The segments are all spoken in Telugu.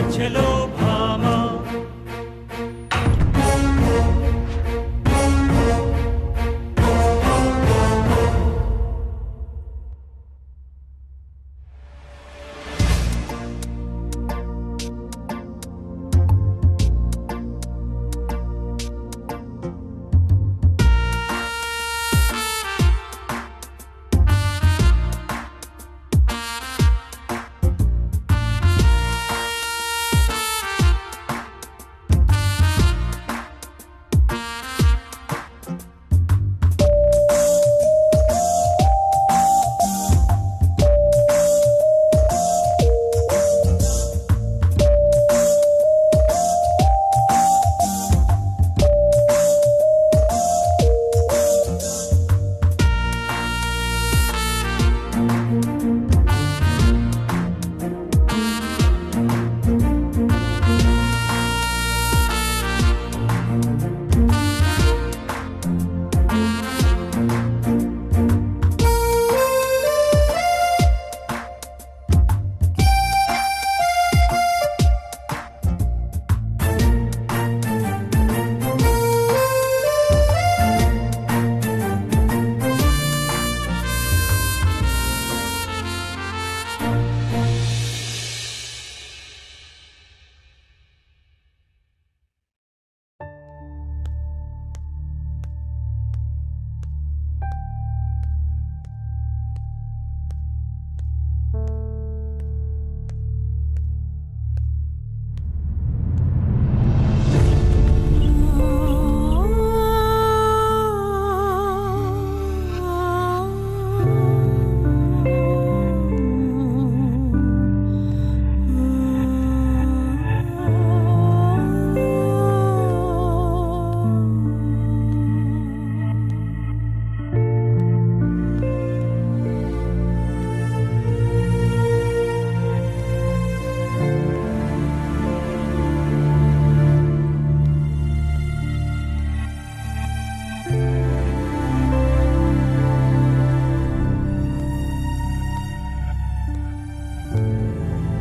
మధ్యలో భామ.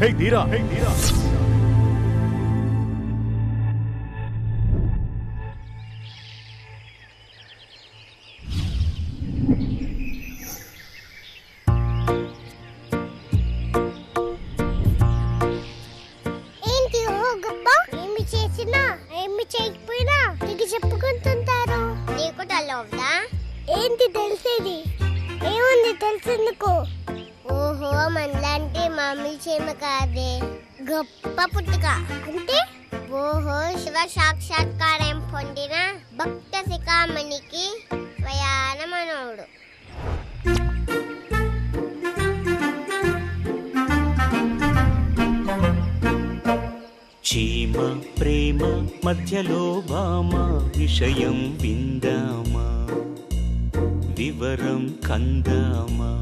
Hey, Dira! Hey, Dira! ఏంటి ఓ గబ్బా ఏమి చేసినా ఏమి చేయకపోయినా నీకు చెప్పుకుంటుంటారు. నీకు తెలవదా ఏంటి తెలిసేది? ఏముంది తెలిసేందుకు? ఓహో మనలాంటి మామూలు చీమ కాదే, గొప్ప పుట్టుక. అంటే ఓహో శివ సాక్షాత్కారం పొందిన భక్త శిఖామణికి స్వయాన మనోడు. చీమ ప్రేమ మధ్యలో భామ, విషయం విందామా వివరం కందామా.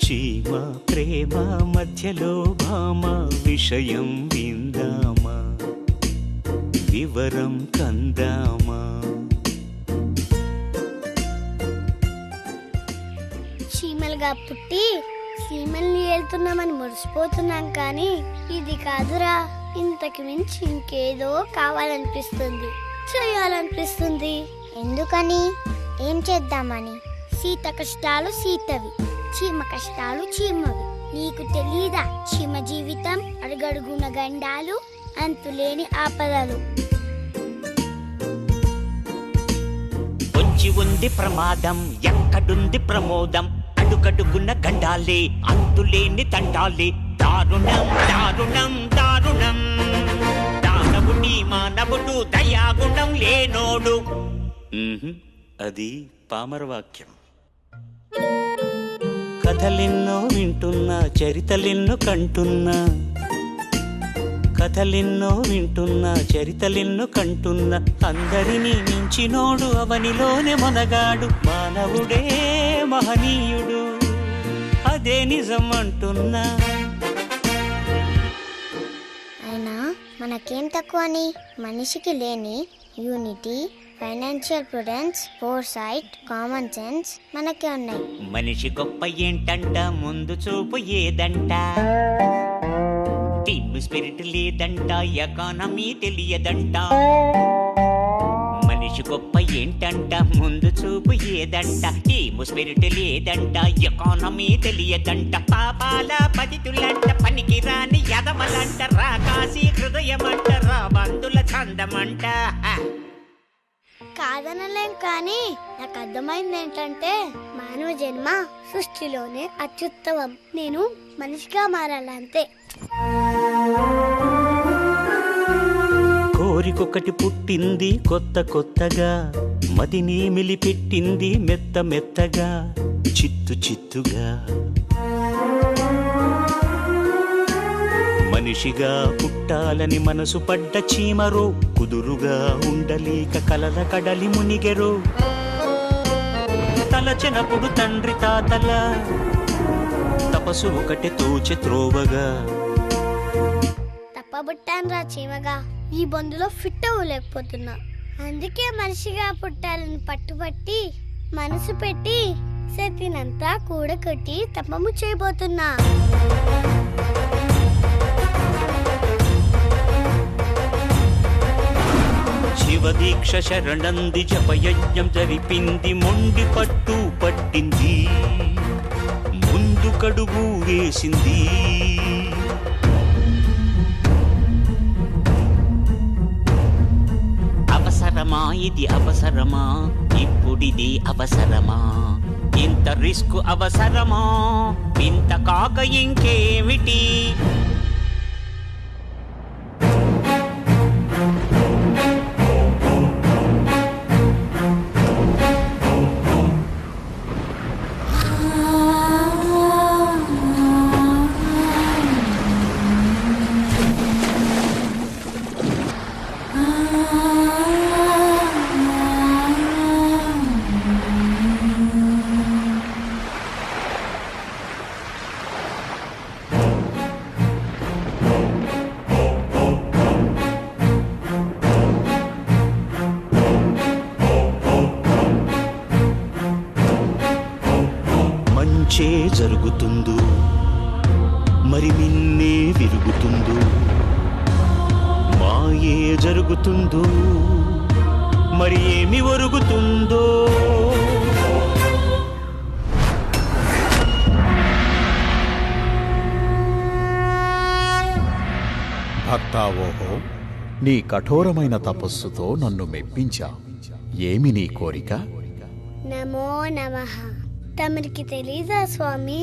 చీమ ప్రేమ మధ్యలో భామ, విషయం విందామా వివరం కందామా. చీమలుగా పుట్టి చీమల్ని వెళ్తున్నామని మురిసిపోతున్నాం, కానీ ఇది కాదురా. ఇంతకు మించి ఇంకేదో కావాలనిపిస్తుంది, చేయాలనిపిస్తుంది. ఎందుకని? ఏం చేద్దామని? సీత కష్టాలు సీతవి, చీమ కష్టాలు చీమవి. నీకు తెలీదా? చీమ జీవితం అడుగడుగున గండాలు, అంతులేని ఆపదలు. పొంచి ఉంది ప్రమాదం, ఎక్కడుంది ప్రమోదం, అడుగడుగున గండాలే, అంతులేని తండాలే. దారుణం దారుణం దారుణం, దానవుడి మానవుడు, దయాగుణం లేనోడు. అది పామరవాక్యం. కథలెన్నో వింటున్నా, చరితలెన్నో కంటున్నా, కథలెన్నో వింటున్నా, చరితలెన్నో కంటున్నా. అందరినీ మించినోడు అవనిలోనే మొనగాడు, మానవుడే మహనీయుడు, అదే నిజం అంటున్నా. అయినా మనకేం తక్కువని? మనిషికి లేని unity, financial prudence, foresight, common sense మనకే ఉన్నాయి. మనిషి గొప్ప ఏంటంట, ముందు చూపు ఏదంట, టీమ్ స్పిరిట్ లేదంట, ఎకానమీ తెలియదంట. మనిషి గొప్ప ఏంటంట, ముందు చూపు ఏదంట, టీమ్ స్పిరిట్ లేదంట, ఎకానమీ తెలియదంట. పాపాల పతితులంట, పనికి రాని యదమలంట, రాకాసి హృదయమంట, రా బంధుల చందమంట. కాదనలేం, కానీ నాకు అర్థమైంది ఏంటంటే మానవ జన్మ సృష్టిలోనే అత్యుత్తమం. నేను మనిషిగా మారాలంతే. కోరికొకటి పుట్టింది కొత్త కొత్తగా, మదిని మిలిపెట్టింది మెత్త మెత్తగా, చిత్తు చిత్తుగా. మనిషిగా పుట్టాలని మనసు పడ్డ చీమరో, కుదురుగా ఉండలేక కలల కడలి మునిగెరో. తలచినప్పుడు తండ్రి తాతల తపసు ఒకటి తోచె త్రోవగా. తప్పబుట్టాను రా చీమగా, ఈ బొందులో ఫిట్ అవ్వలేకపోతున్నా. అందుకే మనిషిగా పుట్టాలని పట్టుబట్టి మనసు పెట్టి శక్తినంతా కూడగొట్టి తపము చేయబోతున్నా. శివదీక్ష శరణంది జపయజ్ఞం జరిపింది, మొండి పట్టు పట్టింది, ముందు కడుగు వేసింది. అవసరమా ఇది అవసరమా, ఇప్పుడిది అవసరమా, ఇంత రిస్క్ అవసరమా, ఇంత కాక ఇంకేమిటి. మంచే జరుగుతుందో మరి నిన్నే విరుగుతుందో, మాయే జరుగుతుందో మరి ఏమి ఒరుగుతుందో. భక్తావోహో, నీ కఠోరమైన తపస్సుతో నన్ను మెప్పించా. ఏమి నీ కోరిక? నమో నమః. తమరికి తెలీదా స్వామి,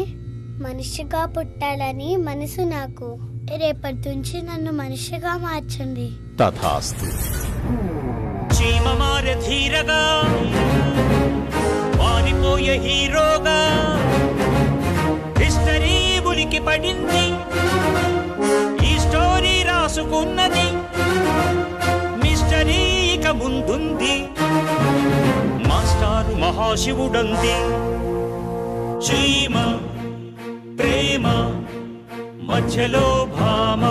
మనిషిగా పుట్టాలని మనసు నాకు. రేపటి నుంచి నన్ను మనిషిగా మార్చండి. తథాస్తు. చీమ మారె ధీరగా, మారిపోయే హీరోగా, హిస్టరీ ఉనికి పడింది, ఈ స్టోరీ రాసుకున్నది, మిస్టరీ ఇక ముందుంది, మాస్టారు మహాశివుడంది. చీమ ప్రేమ మధ్యలో భామ,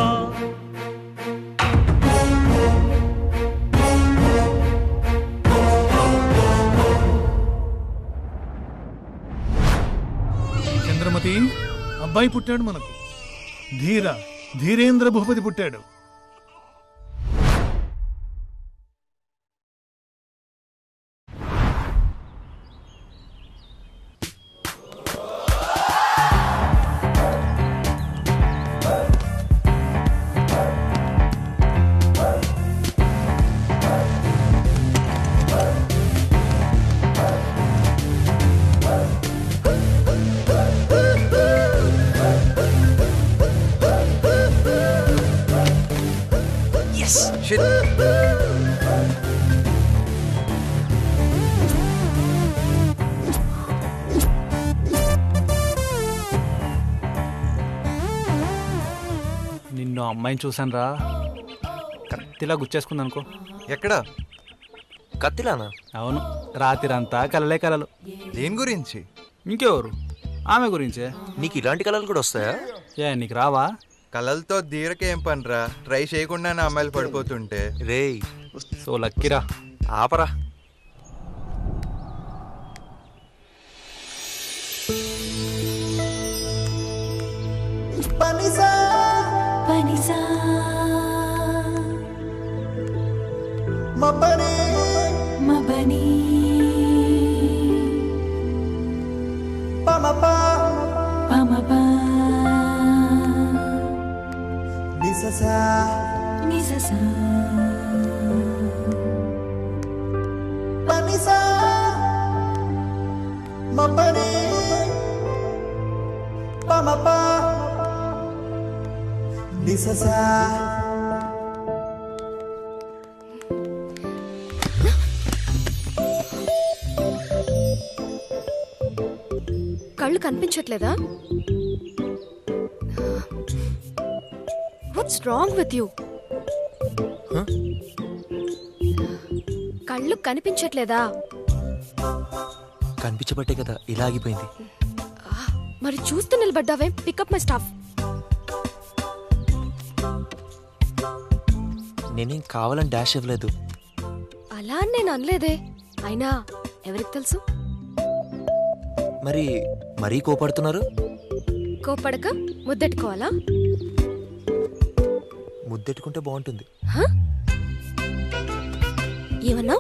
చంద్రమతి, అబ్బాయి పుట్టాడు మనకు. ధీరేంద్ర భూపతి పుట్టాడు. నిన్ను అమ్మాయిని చూసాను రా, కత్తిలా గుచ్చేసుకుంది అనుకో. ఎక్కడా? కత్తిలానా? అవును, రాత్రిరంతా కలలే కలలు. దేని గురించి? ఇంకెవరు, ఆమె గురించే. నీకు ఇలాంటి కళలు కూడా వస్తాయా? ఏ నీకు రావా? కలలతో ధీరకేం పనిరా, ట్రై చేయకుండానే అమ్మాయిలు పడిపోతుంటే. రేయ్ సో లక్కీరా. ఆపరా, కళ్ళు కనిపించట్లేదా? What's wrong with you? కళ్ళు కనిపించట్లేదా? కనిపించబట్టే కదా ఇలా ఆగిపోయింది. మరి చూస్తూ నిలబడ్డావే? Pickup my staff. నేనేం కావాలని డాష్ ఇవ్వలేదు. అలా అని నేను అనలేదే. అయినా ఎవరికి తెలుసు? మరి మరీ కోపడుతున్నారు? కోపడక ముద్దెట్టుకోవాలా? ముద్దెట్టుకుంటే బాగుంటుంది. ఏమన్నా?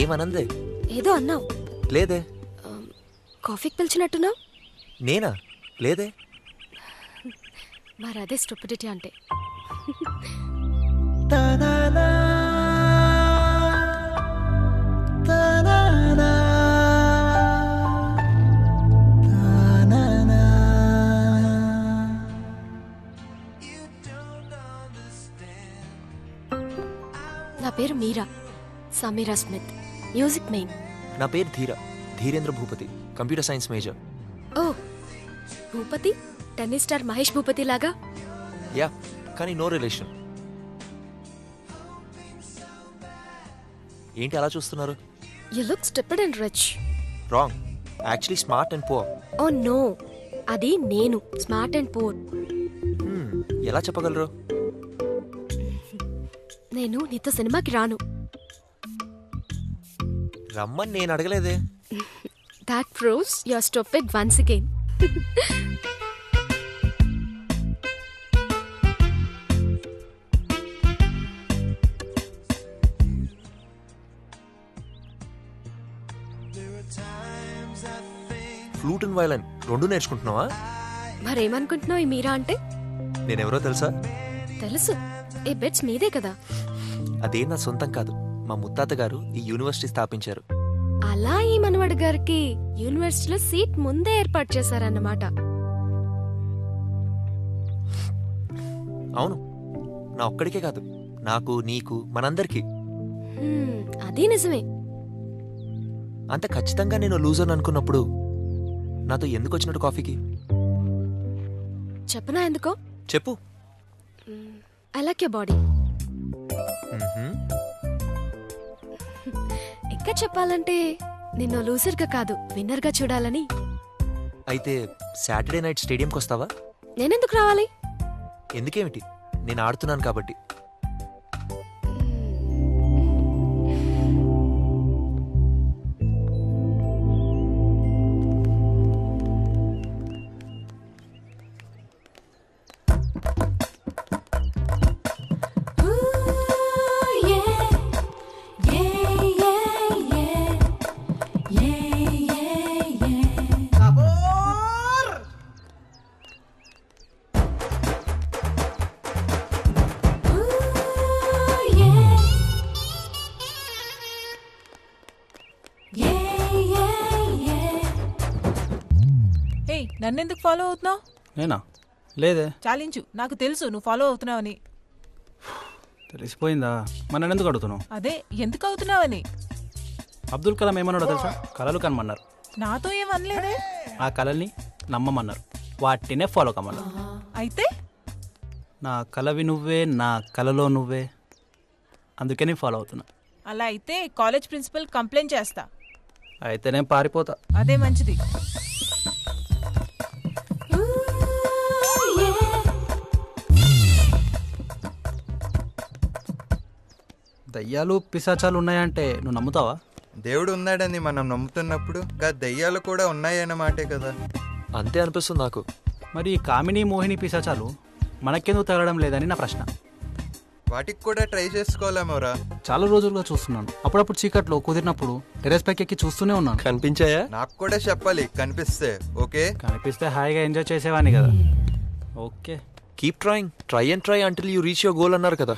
ఏమనందే? ఏదో అన్నావు. లేదే. కాఫీకి పిలిచినట్టున్నావు. నేనా? లేదే. మరి అదే స్టూపిడిటీ అంటే. నా పేరు Meera, Sameera Smith, music main. నా పేరు Dheerendra Bhupathi, computer science major. Oh Bhupathi, tennis star Mahesh Bhupathi లాగా. యా, కానీ నో రిలేషన్. ఏంటి అలా చూస్తున్నారు? You look stupid and rich. Wrong, actually smart and poor. Oh no, అది నేను స్మార్ట్ అండ్ పూర్. ఎలా చెప్పగలరు? నేను నీతో సినిమాకి రాను. రమ్మని నేను అడగలేదే. That proves you're stupid once again. Flute and violin రెండు నేర్చుకుంటున్నావా? మరేమనుకుంటున్నావు ఈ మీరా అంటే? నేనెవరో తెలుసా? తెలుసు. ఏ బెట్స్ మీదే కదా. అదే నా సొంతం కాదు, మా ముత్తాత గారు ఈ యూనివర్సిటీ స్థాపించారు. అలా ఈ మనవడి గారికి యూనివర్సిటీలో సీట్ ముందే ఏర్పాటు చేశారన్నమాట. అవును, నా ఒక్కడికే కాదు, నాకు, నీకు, మనందరికీ. అది నిజమే. అంత ఖచ్చితంగా నేను లూజర్ అనుకున్నప్పుడు నాతో ఎందుకు వచ్చినట్టు కాఫీకి? చెప్పనా ఎందుకో? చెప్పు. I like your body. ఇంకా చెప్పాలంటే నిన్ను లూజర్గా కాదు విన్నర్గా చూడాలని. అయితే సాటర్డే నైట్ స్టేడియంకి వస్తావా? నేనెందుకు రావాలి? ఎందుకేమిటి, నేను ఆడుతున్నాను కాబట్టి. నన్నెందుకు ఫాలో అవుతున్నావు? నేనా? లేదే. చాలించు, నాకు తెలుసు నువ్వు ఫాలో అవుతున్నావని. తెలిసిపోయిందా? మన ఎందుకు అడుగుతున్నావు? అదే ఎందుకు అవుతున్నావని. అబ్దుల్ కలాం ఏమన్నాడో తెలుసా? కలలు కనమన్నారు. నాతో ఏమనలేదే. ఆ కళల్ని నమ్మమన్నారు, వాటినే ఫాలో కమ్మన్నారు. అయితే నా కలవి నువ్వే, నా కలలో నువ్వే, అందుకే నేను ఫాలో అవుతున్నా. అలా అయితే కాలేజ్ ప్రిన్సిపల్ కంప్లైంట్ చేస్తా. అయితే నేను పారిపోతా. అదే మంచిది. దయ్యాలు పిశాచాలు ఉన్నాయంటే నువ్వు నమ్ముతావా? దేవుడు ఉన్నాడని మనం నమ్ముతున్నప్పుడు దయ్యాలు కూడా ఉన్నాయన్నమాటే కదా. అంతే అనిపిస్తుంది నాకు. మరి కామిని మోహిని పిశాచాలు మనకెందుకు తగలడం లేదని నా ప్రశ్న. వాటికి కూడా ట్రై చేసుకోలేమోరా. చాలా రోజులుగా చూస్తున్నాను. అప్పుడప్పుడు చీకట్లో కుదిరినప్పుడు టెరెస్ పైకి ఎక్కి చూస్తూనే ఉన్నాను. కనిపించాయా? నాకు కూడా చెప్పాలి కనిపిస్తే. ఓకే, కనిపిస్తే హాయిగా ఎంజాయ్ చేసేవాడిని కదా. Okay, keep trying, try and try until you reach your goal అన్నారు కదా.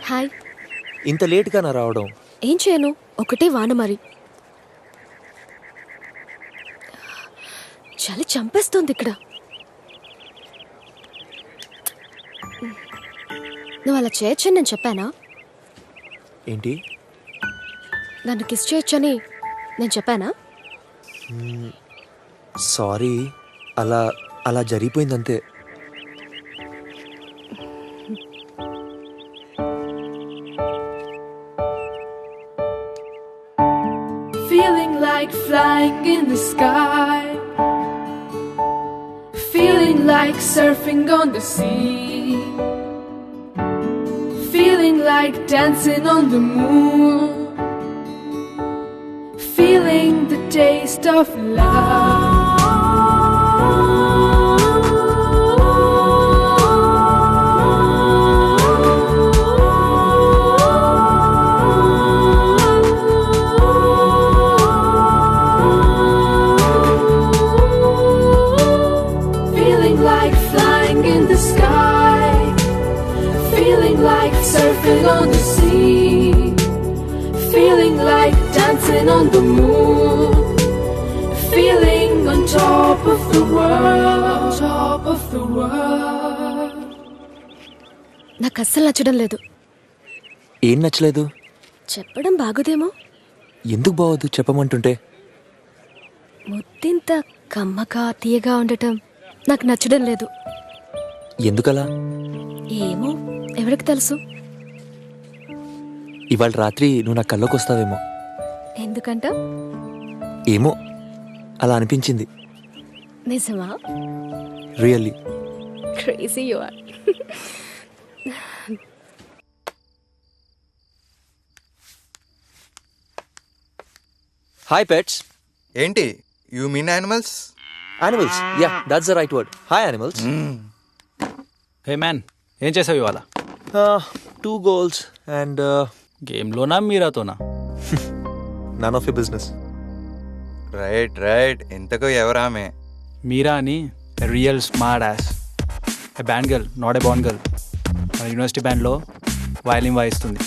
హాయ్. ఇంత లేట్గా నా రావడం? ఏం చేయను, ఒకటే వాన మరి. చలి చంపేస్తుంది ఇక్కడ. నువ్వు అలా చేయొచ్చని నేను చెప్పానా? ఏంటి? నన్ను కిస్ చేయొచ్చని నేను చెప్పానా? సారీ, అలా అలా జరిగిపోయిందంతే. Feeling like flying in the sky, feeling like surfing on the sea, feeling like dancing on the moon, feeling the taste of love. Surfing on the sea, feeling like dancing on the moon, feeling on top of the world, top of the world. నాకు అస్సలు నచ్చడం లేదు. ఏం నచ్చలేదు? చెప్పడం బాగుదేమో. ఎందుకు బాగోదు చెప్పమంటుంటే? ముద్దింత కమ్మగా తీయగా ఉండటం నాకు నచ్చడం లేదు. ఎందుకలా? ఏమో, ఎవరికి తెలుసు. ఇవాళ రాత్రి నువ్వు నా కల్లోకి వస్తావేమో. ఎందుకంట? ఏమో, అలా అనిపించింది. నిజమా? Really. Crazy you are. Hi pets. ఏంటి? You mean animals? Animals, yeah, that's the right word. Hi animals. Hey man, ఏం చేసావు ఇవాళ? 2 goals and గేమ్లోనా మీరాతోనా? none of your business. Right right. ఇంతకు ఎవరామె? మీరా అని real smart ass, a band girl, not a Bond girl. మన యూనివర్సిటీ బ్యాండ్లో వయలిన్ వాయిస్తుంది.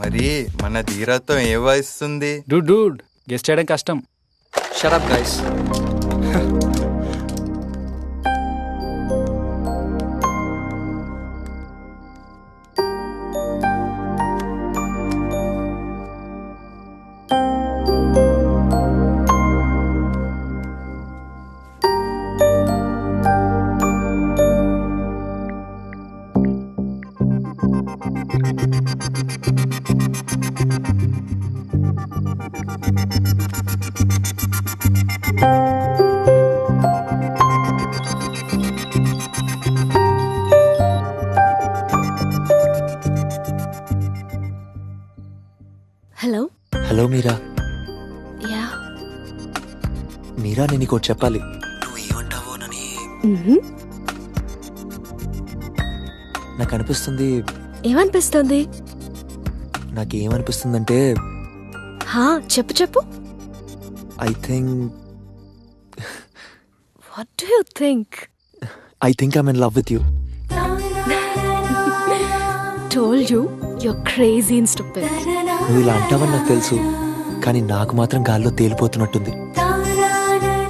మరి మన ధీరాతో ఏం వాయిస్తుంది? డూడ్ గెస్ట్ చేయడం కష్టం. Shut up guys. Hello. Hello Meera. Yeah. Meera, నేను నీకు చెప్పాలి. నువ్వు ఏమంటావోనని నాకు అనిపిస్తుంది. ఏమనిపిస్తుంది? నాకేమనిపిస్తుందంటే, చెప్పు చెప్పు. I think what do you think? I think I'm in love with you. Told you your crazy and stupid. నువ్వు ఇలా అంటావని నాకు తెలుసు, కానీ నాకు మాత్రం గాల్లో తేలిపోతున్నట్టుంది.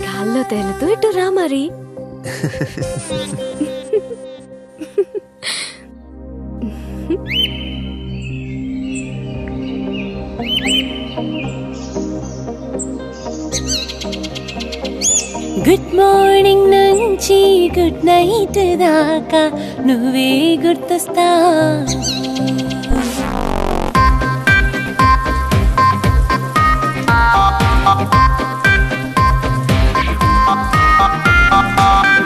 గాల్లో తేలుతూ ఇటు రా మరి. గుడ్ మార్నింగ్ నంగు నుంచి గుడ్ నైట్ దాకా నువ్వే గుర్తొస్తా.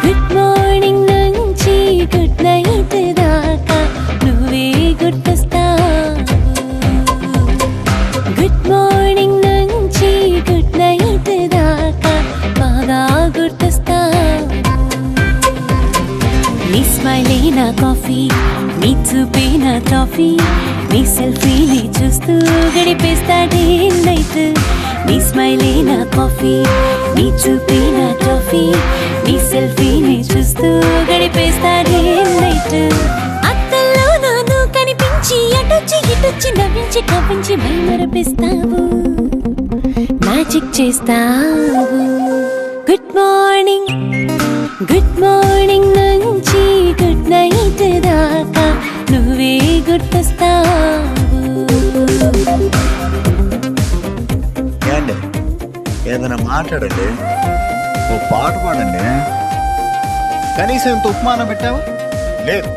గుడ్ మార్నింగ్ నుంచి గుడ్ నైట్ దాకా నువ్వే గుర్తొస్తా. గుడ్ మార్నింగ్ నుంచి గుడ్ నైట్ దాకా బాగా గుర్తొస్తా. నీ స్మైలే నా కాఫీ, నీ చూపే నా ట్రాఫీ, నీ సెల్ఫీని చూస్తూ గడిపేస్తా డే నైట్. నీ స్మైలే నా కాఫీ, నీ చూపే నా ట్రాఫీ, నీ సెల్ఫీని చూస్తూ గడిపేస్తా డే నైట్. అత్తల్లో నాను కనిపించి అటొచ్చి ఇటొచ్చి నవ్వించి కవ్వించి మైమరపిస్తావు, మ్యాజిక్ చేస్తావు. గుడ్ మార్నింగ్ గుడ్ మార్నింగ్ నుంచి గుడ్ నైట్ దాకా నువ్వే గుర్తొస్తావు. ఏండి ఏదైనా మాట్లాడండి, ఓ పాట పాడండి. కనీసం ఇంత ఉపమానం పెట్టావా? లేదు,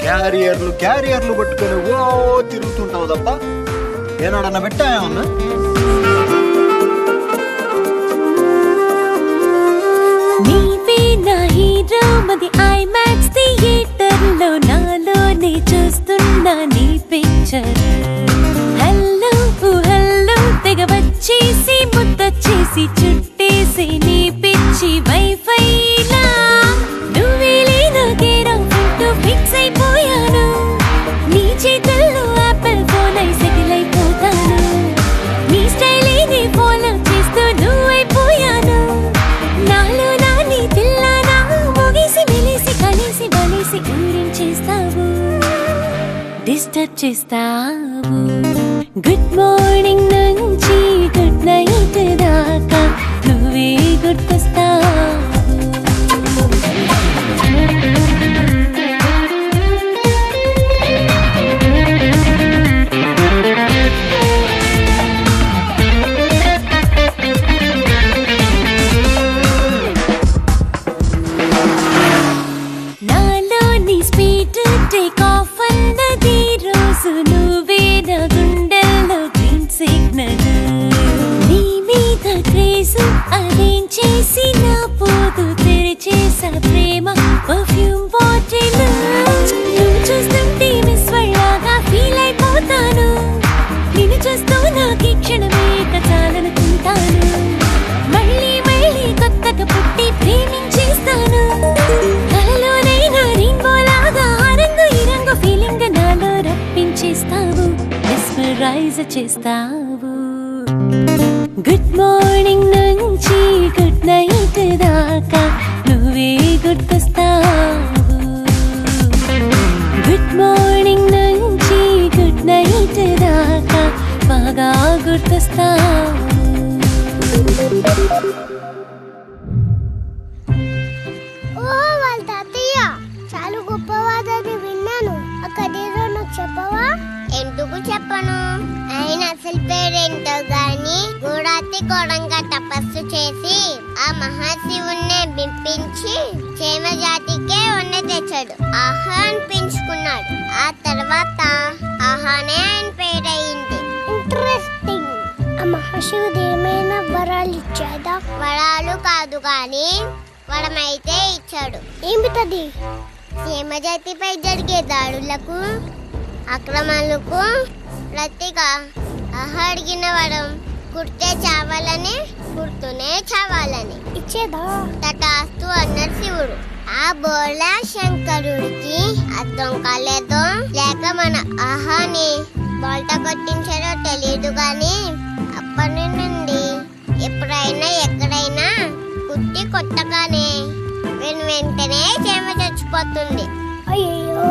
క్యారియర్లు పట్టుకొని ఓ తిరుగుతుంటావు తప్ప ఏనాడన్నా పెట్టామన్నా? నీవే నా హీరో, మది ఐమాక్స్ థియేటర్ లో నాలోనే చూస్తున్నా నీ పిక్చర్. హలో హలో తెగ వచ్చేసి ముద్దొచ్చేసి చుట్టేసి నీ పిచ్చి వైఫైలా. నువ్వేలే నాకేరా ఫోటో ఫిక్స్ అయిపోయాను, నీ చేతుల్లో యాపిల్ ఫోన్ అయి సెటిల్ అయిపోతాను. నీ స్టైలే నే ఫాలో చేస్తూ నువ్వైపోయాను. నాలో నాని పిల్లనా మోగేసి మెలేసి కలిసి బలేసి ఊరించేస్తావు, డిస్టర్బ్ చేస్తావు. గుడ్ మార్నింగ్ నుంచి గుడ్ నైట్ దాకా నువ్వే గుర్తొస్తావు. నాలో నీ స్పీడ్ టేక్ ఆఫ్ అన్నది రోజు నువ్వే నా గుండెల్లో గ్రీన్ సిగ్నల్. నీ మీద క్రేజ్ అదేం చేసి నా పోదు తెరిచేసా ప్రేమ పర్ఫ్యూమ్ బాటిల్. నువ్వు చూస్తుంటే మిస్ వల్లాగా ఫీల్ అయిపోతాను, నిన్ను చూస్తూ నాకు ఈ క్షణమే చాలనుకుంటాను. మళ్ళీ మళ్ళీ కొత్తగా పుట్టి ప్రేమించేస్తాను. కలలోనైనా రింగోలాగా రంగు ఈ రంగు ఫీలింగ్ నాలో రప్పించేస్తావు, మెస్మరైజ్ చేస్తావు. గుడ్ మార్నింగ్ నుంచి గుడ్ నైట్ దాకా నువ్వే గుర్తొస్తావు. గుడ్ మార్నింగ్ నుంచి గుడ్ నైట్ దాకా బాగా గుర్తొస్తావు. ఓ వాళ్ళ తాతయ్య చాలా గొప్పవాదని విన్నాను, అక్కడేదో నాకు చెప్పవా? ఎందుకు చెప్పను, ఆయన అసలు పేరేంటో గాని గూడాతి గోడంగా తపస్సు చేసి ఆ మహాశివుణ్ణి బింపించి చేమ జాతికే ఉన్న తెచ్చాడు. ఆహా అనిపించుకున్నాడు. ఆ తర్వాత ఆహానే ఆయన పేరయింది. ఇంట్రెస్టింగ్. ఆ మహాశివుడు ఏమైనా వరాలు ఇచ్చాడా? వరాలు కాదు గాని వరమైతే ఇచ్చాడు. ఏమిటది? సీమ జాతిపై జరిగే దాడులకు అక్రమాలకు ప్రతిగా అడిగిన వరం గుర్తే చావాలని, గుర్తునే చావాలని ఇచ్చేదా? తటాస్తు అన్నారు శివుడు. ఆ బోలా శంకరుడికి అర్థం కాలేదో లేక మన ఆహాని బోల్ట కొట్టించారో తెలియదు గాని అప్పటి నుండి ఎప్పుడైనా ఎక్కడైనా కుట్టి కొట్టగానే వెంటనే చీమ చచ్చిపోతుంది. అయ్యో,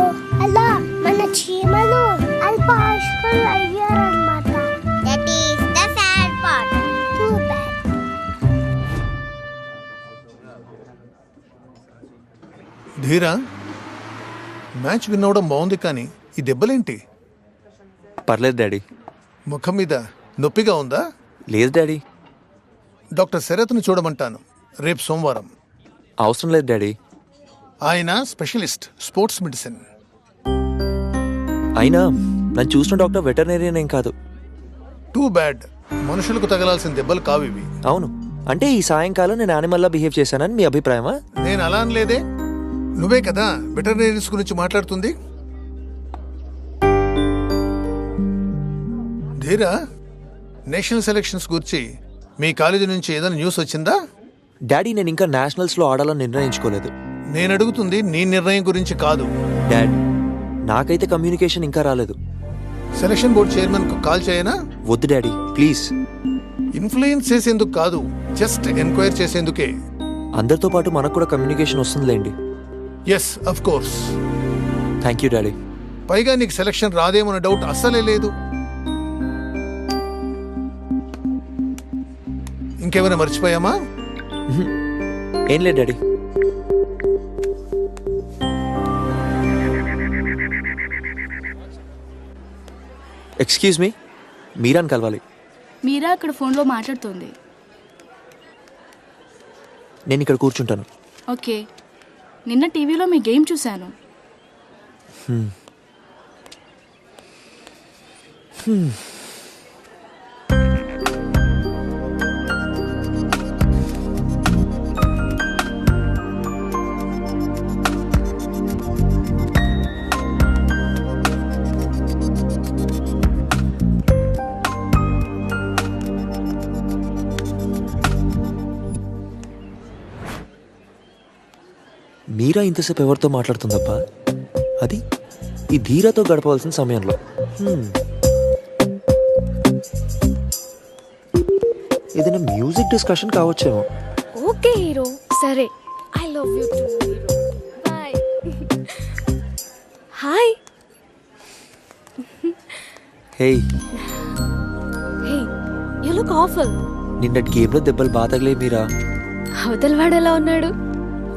అలా మన చీమలు అల్పాయుష్కులు అయ్యారన్నమాట. That is the sad part. Too bad. Dheera, match win అవడం బాగుంది, కానీ ఈ దెబ్బలేంటి? పర్లేదు డాడీ. ముఖం మీద నొప్పిగా ఉందా? లేదు డాడీ. డాక్టర్ శరత్ను చూడమంటాను రేపు సోమవారం. అవసరం లేదు డాడీ. ఆయన స్పెషలిస్ట్ స్పోర్ట్స్ మెడిసిన్. అయినా నన్ను చూసిన డాక్టర్ వెటర్నరీయన్ ఏం కాదు. Too bad. మనుషులకు తగలాల్సిన దెబ్బలు కావు ఇవి. అవును, అంటే ఈ సాయంకాలం నేను యానిమల్లా బిహేవ్ చేశానని మీ అభిప్రాయమా? నేను అలా అనలేదే, నువ్వే కదా వెటర్నరీస్ గురించి మాట్లాడుతుంది. ధీరా, నేషనల్ సెలక్షన్స్ గురించి మీ కాలేజీ నుంచి ఏదైనా న్యూస్ వచ్చిందా? డాడీ, నేను ఇంకా నేషనల్స్లో ఆడాలని నిర్ణయించుకోలేదు. నేను అడుగుతుంది నీ నిర్ణయం గురించి కాదు. డాడ్, నాకైతే కమ్యూనికేషన్ ఇంకా రాలేదు. సెలక్షన్ బోర్డ్ చైర్మన్ కు కాల్ చేయనా? వద్దు డాడీ, ప్లీజ్. ఇన్ఫ్లుయెన్స్ చేసేందుకు కాదు, జస్ట్ ఎంక్వైర్ చేసేందుకే. అందరితో పాటు మనకు కూడా కమ్యూనికేషన్ వస్తుందిలేండి. Yes, of course. Thank you daddy. పైగా నీకు సెలక్షన్ రాదేమన్న డౌట్ అస్సలే లేదు. ఇంకేమైనా మర్చిపోయామా? ఏం లేదు డాడీ. ఎక్స్క్యూజ్ మీ, మీరాని కలవాలి. మీరా అక్కడ ఫోన్లో మాట్లాడుతుంది. నేను ఇక్కడ కూర్చుంటాను. ఓకే. నిన్న టీవీలో మీ గేమ్ చూశాను. మీరా ఇంతసేపు ఎవరితో మాట్లాడుతుందప్పా? అది ఈ ధీరాతో గడపవలసిన సమయంలో. ఏదైనా మ్యూజిక్ డిస్కషన్ కావచ్చేమో. ఓకే హీరో, సరే. I love you too hero. Bye. Hi. Hey hey, you look awful. నిన్నటి గేమ్లో దెబ్బలు బాగా తగిలే మీరా. అవతల వాడు ఎలా ఉన్నాడు?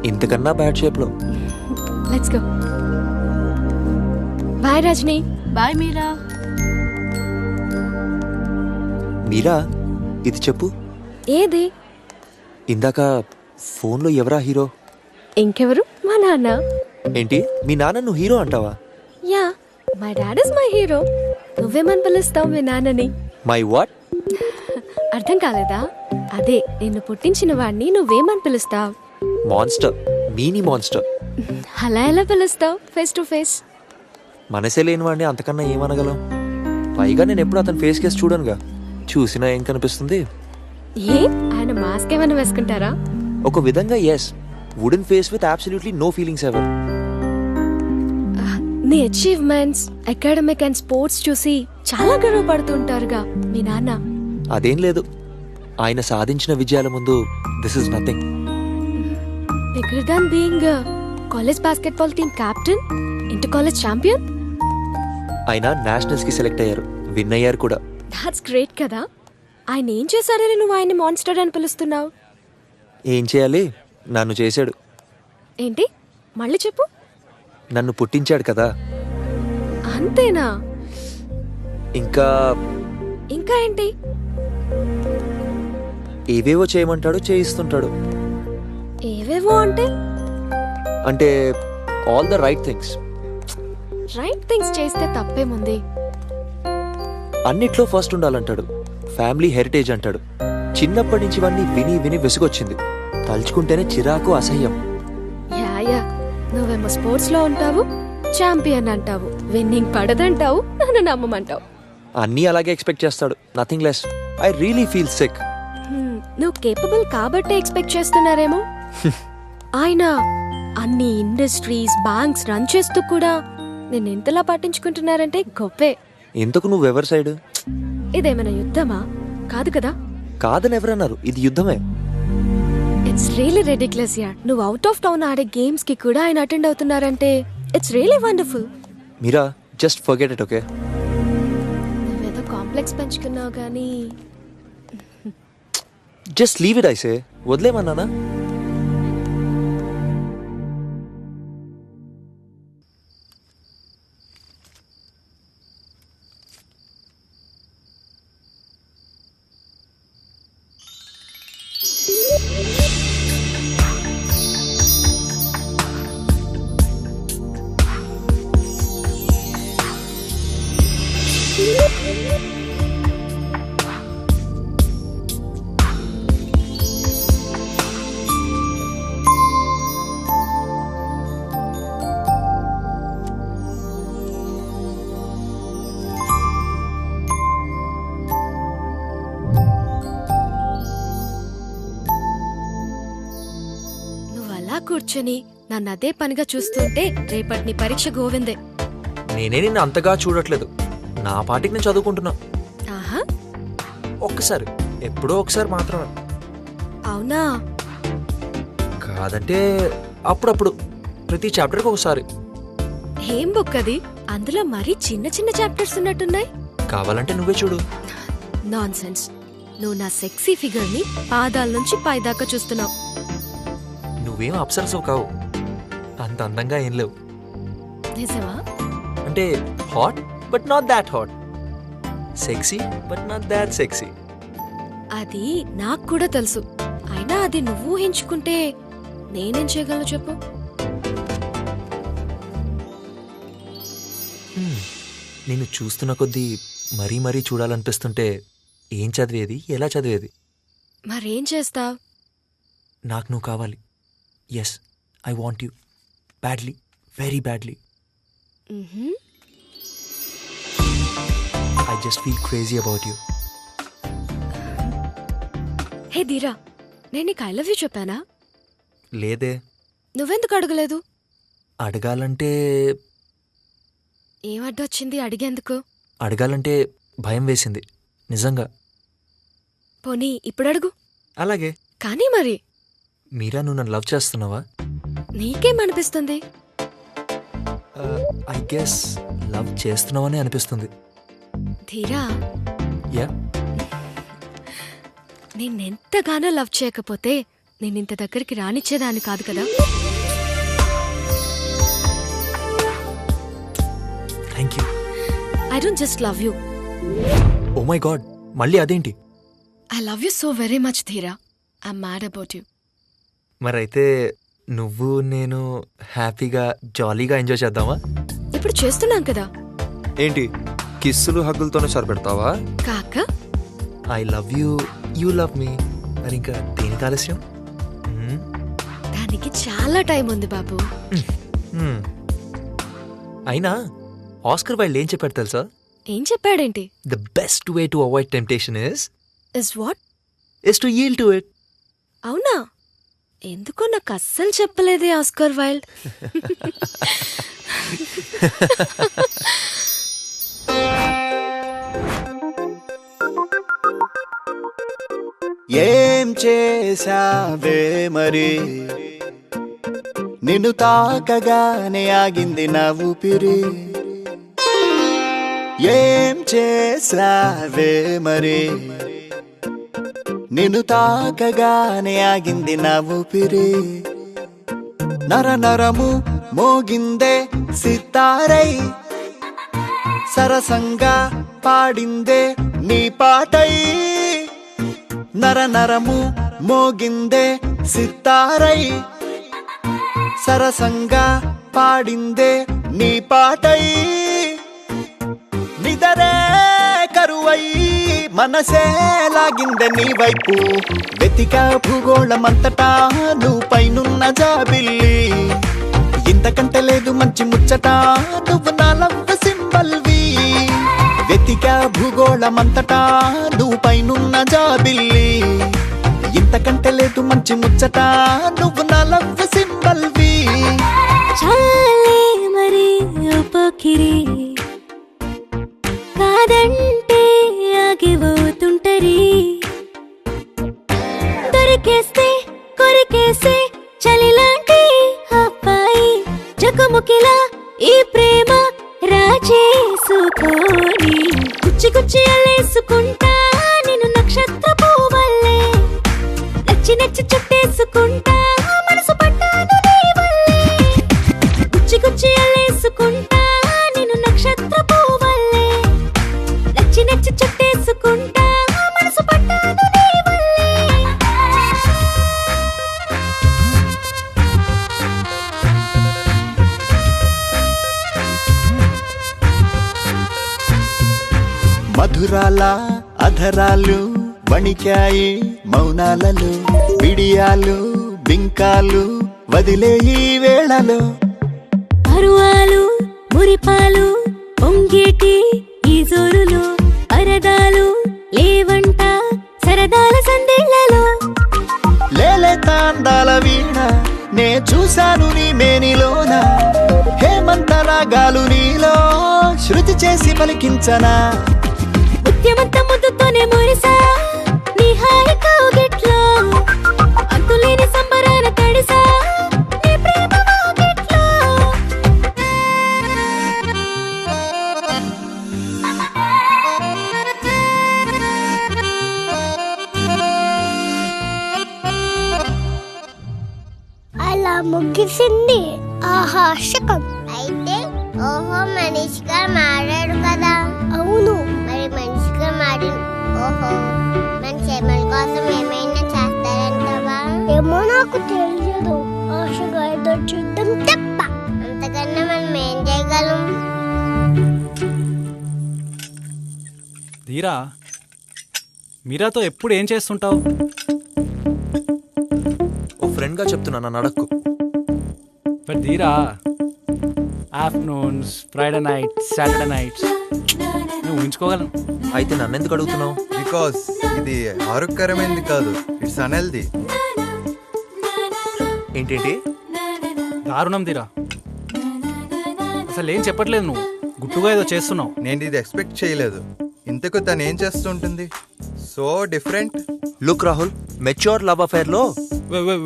ఇంతకన్నా బ్యాడ్ షేప్లో. Let's go. Bye Rajani. Bye Meera. Meera, ఇది చెప్పు. ఏది? ఇందాక ఫోన్లో ఎవరా హీరో? ఇంకెవరు? మా నాన్న. ఏంటి, మీ నాన్న నువ్వు హీరో అంటావా? Yeah, my dad is my hero. నువ్వేమని పిలుస్తావు మీ నాన్నని? My what? అర్థం కాలేదా? అదే, నిన్ను పుట్టించిన వాడిని నువ్వేమని పిలుస్తావు? Monster, meanie monster. అలా ఎలా పిలుస్తావు ఫేస్ టు ఫేస్? మనసే లేని వాడిని అంతకన్నా ఏమనగలం? పైగా నేను ఎప్పుడు అతని ఫేస్ కేసు చూడనుగా. చూసినా ఏం కనిపిస్తుంది? ఏ, ఆయన మాస్క్ ఏమైనా వేసుకుంటారా? ఒక విధంగా yes. Wooden face with absolutely no feelings ever. నీ అచీవ్మెంట్స్, అకాడమిక్ అండ్ స్పోర్ట్స్ చూసి చాలా గర్వపడుతుంటారుగా మీ నాన్న. అదేం లేదు, ఆయన సాధించిన విజయాల ముందు this is nothing. Bigger than being a college basketball team captain, inter college champion. ఆయన నేషనల్స్ కి సెలెక్ట్ అయ్యారు, విన్ అయ్యారు కూడా. That's great కదా. ఆయన ఏం చేశారని నువ్వు ఆయన మాన్స్టర్ అని పిలుస్తున్నావు? ఏం చేయాలి, నన్ను చేశాడు. ఏంటి, మళ్ళీ చెప్పు. నన్ను పుట్టించాడు కదా. అంతేనా? ఇంకా ఇంకా ఏంటి? ఏవేవో చేయమంటాడు, చేయిస్తుంటాడు. ఏవేవో అంటే? అంటే all the right things. Right things చేస్తే తప్పేముంది? అన్నిట్లో ఫస్ట్ ఉండాలంటాడు. ఫ్యామిలీ హెరిటేజ్ అంటాడు. చిన్నప్పటి నుంచి ఇవన్నీ విని విని విసుగొచ్చింది. తలుచుకుంటేనే చిరాకు, అసహ్యం. యా, నువ్వేమో స్పోర్ట్స్ లో ఉంటావు, ఛాంపియన్ అంటావు, విన్నింగ్ పడదంటావు, నన్ను నమ్మమంటావు. అన్నీ అలాగే ఎక్స్పెక్ట్ చేస్తాడు, nothing less. I really feel sick. నువ్వు కేపబుల్ కాబట్టే ఎక్స్పెక్ట్ చేస్తున్నారేమో. ఆయన అన్ని ఇండస్ట్రీస్, బ్యాంక్స్ రన్ చేస్తూ కూడా నేను ఎంతలా పట్టించుకుంటున్నారంటే గొప్పే. ఎందుకు, నువ్వెవరి సైడ్? ఇదేమైనా యుద్ధమా? కాదు కదా. కాదని ఎవరన్నారు, ఇది యుద్ధమే. ఇట్స్ రియలీ రెడిక్యులస్ యార్. నువ్వు అవుట్ ఆఫ్ టౌన్ ఆడే గేమ్స్ కి కూడా ఆయన అటెండ్ అవుతున్నారంటే it's really wonderful. Meera, just forget it, okay? నువ్వేదో కాంప్లెక్స్ పెంచుకున్నావు కానీ. Just leave it, I say. వదిలేమన్నానా? కూర్చొని నన్ను అదే పనిగా చూస్తుంటే రేపటి నీ పరీక్ష గోవిందే. నేనే నిన్ను అంతగా చూడట్లేదు, నా పాటికి నేను చదువుకుంటున్నా. ఆహా, ఒక్కసారి, ఎప్పుడో ఒకసారి మాత్రమే. అవునా? కాదంటే అప్పుడప్పుడు, ప్రతి చాప్టర్కి ఒకసారి. ఏం బుక్ అది? అందులో మరీ చిన్న చిన్న చాప్టర్స్ ఉన్నట్టున్నాయి. కావాలంటే నువ్వే చూడు. నాన్సెన్స్. నువ్వు నా సెక్సీ ఫిగర్ ని పాదాల నుంచి పైదాకా చూస్తున్నావు. నువ్వేం అప్సరసవు కావు, అంత అందంగా ఏం లేవు. నిజమా? అంటే hot but not that hot, sexy but not that sexy. అది నాకు కూడా తెలుసు. అయినా అది నువ్వు ఊహించుకుంటే నేనేం చేయగలను చెప్పు? నేను చూస్తున్న కొద్దీ మరీ మరీ చూడాలనిపిస్తుంటే ఏం చదివేది, ఎలా చదివేది? మరేం చేస్తావ్? నాకు నువ్వు కావాలి. Yes, I want you badly, very badly. I just feel crazy about you. Hey Dheera, నేను నీకు ఐ లవ్ యూ చెప్పానా? లేదే. నువ్వెందుకు అడగలేదు? అడగాలంటే ఏమడ్డొచ్చింది అడిగేందుకు? అడగాలంటే భయం వేసింది నిజంగా. పోనీ ఇప్పుడు అడుగు. అలాగే. కానీ మరి మీరా, నువ్వు నన్ను లవ్ చేస్తున్నావా? నీకేమనిపిస్తుంది? ఐ గెస్ లవ్ చేస్తున్నావని అనిపిస్తుంది. ధీరా, యా, నిన్నెంతగానో లవ్ చేయకపోతే నేనింత దగ్గరికి రానిచ్చేదాన్ని కాదు కదా. Thank you. I don't just love you. Oh my god, మళ్ళీ అదేంటి? I love you so very much Dheera. I'm mad about you. మరైతే నువ్వు నేను హ్యాపీగా జాలీగా ఎంజాయ్ చేద్దామా? ఇప్పుడు చేస్తున్నాం కదా. ఏంటి, కిస్సులు హగ్గులతోనే సరిపెడతావా? కాక I love you, you love మీ. మరి ఇంకా దేనికి ఆలస్యం? దానికి చాలా టైం ఉంది బాబు. అయినా ఆస్కర్ వైల్డ్ ఏం చెప్పాడు తెలుసా? ఏం చెప్పాడేంటి? The best way to avoid temptation is what? Is to yield to it. అవునా? ఎందుకో నాకు అస్సలు చెప్పలేదే ఆస్కర్ వైల్డ్. ఏం చేసావే మరి, నిన్ను తాకగానే ఆగింది నా ఊపిరి. ఏం చేసావే మరి, నిన్ను తాకగానే ఆగింది నా ఊపిరి. నర నరము మోగిందే సితారై, సరసంగా పాడిందే నీ పాటై. నర నరము మోగిందే సితారై, సరసంగా పాడిందే నీ పాటై. నిదరే కరువై మనసే లాగిందే నీ వైపు, వెతికా భూగోళమంతటా నువ్వు పైనున్న జాబిల్లి. ఇంతకంటే లేదు మంచి ముచ్చట, నువ్వు నా లవ్ సింబల్వి. వెతికా భూగోళమంతటా నువ్వు పైనున్న జాబిల్లి. ఇంతకంటే లేదు మంచి ముచ్చట, నువ్వు నా లవ్ సింబల్వి. చాలే మరి ఉపకిరి, కాదంటే ఆగిపోతుంటరి. దొరికేస్తే కొరికేసే చలిలాంటి అబ్బాయి, జగముకిలా ఈ ప్రేమ రాజేసుకోని. కుచ్చి కుచ్చి అల్లేసుకుంటా నిన్ను నక్షత్ర పువ్వల్లే, నచ్చి నచ్చి చుట్టేసుకుంటా మనసు పట్టాను నీ వల్లే. కుచ్చి కుచ్చి అల్లేసుకుంటా నిన్ను నక్షత్ర పువ్వల్లే, నచ్చి నచ్చి చుట్టేసుకుంటా మనసు పట్టాను నీ వల్లే. మధురాల అధరాలు వణికాయి మౌనాలలో, బిడియాలు బింకాలు వదిలే ఈ వేళలో. పరువాలు మురిపాలు పొంగేటి ఈ జోరులో, అరదాలు లేవంట సరదాల సందేళ్లలో. లేలే తాందాల వీణ నే చూశాను నీ మేనిలోన, హేమంత రాగాలు నీలో శృతి చేసి పలికించనా. ముత్యమంత ముద్దుతోనే మురిసా నీ హాయి కౌగిట్లో, అంతులేని సంబరాల తడిసా నీ ప్రేమ వాకిట్లో. అలా ముగిసింది ఆహాశకం. అయితే ఓహో మనిషిగా మారాడు కదా. అవును, మరి మనిషిగా మారి ఓహో మన చెమల కోసం ఏమైనా చేస్తారంటావా? ఏమో నాకు తెలియదు. ఆశగా ఏదో చూద్దాం తప్ప అంతకన్నా మనం ఏం చేయగలం? ధీరా, మీరాతో ఎప్పుడు ఏం చేస్తుంటావు? ఓ ఫ్రెండ్గా చెప్తున్నా, నన్ను అడక్కు. బట్ ధీరా, afternoons, Friday night, Saturday nights నేను ఊహించుకోగలను. అయితే నన్ను ఎందుకు అడుగుతున్నావు? బికాస్ ఇది ఆరోగ్యకరమైనది కాదు, ఇట్స్ అన్హెల్దీ. ఏంటేంటి? దారుణం ధీరా, అసలు ఏం చెప్పట్లేదు, నువ్వు గుట్టుగా ఏదో చేస్తున్నావు. నేను ఇది ఎక్స్పెక్ట్ చేయలేదు. ఇంతకు తను ఏం చేస్తుంటుంది? So different. Look Rahul, mature love affair లో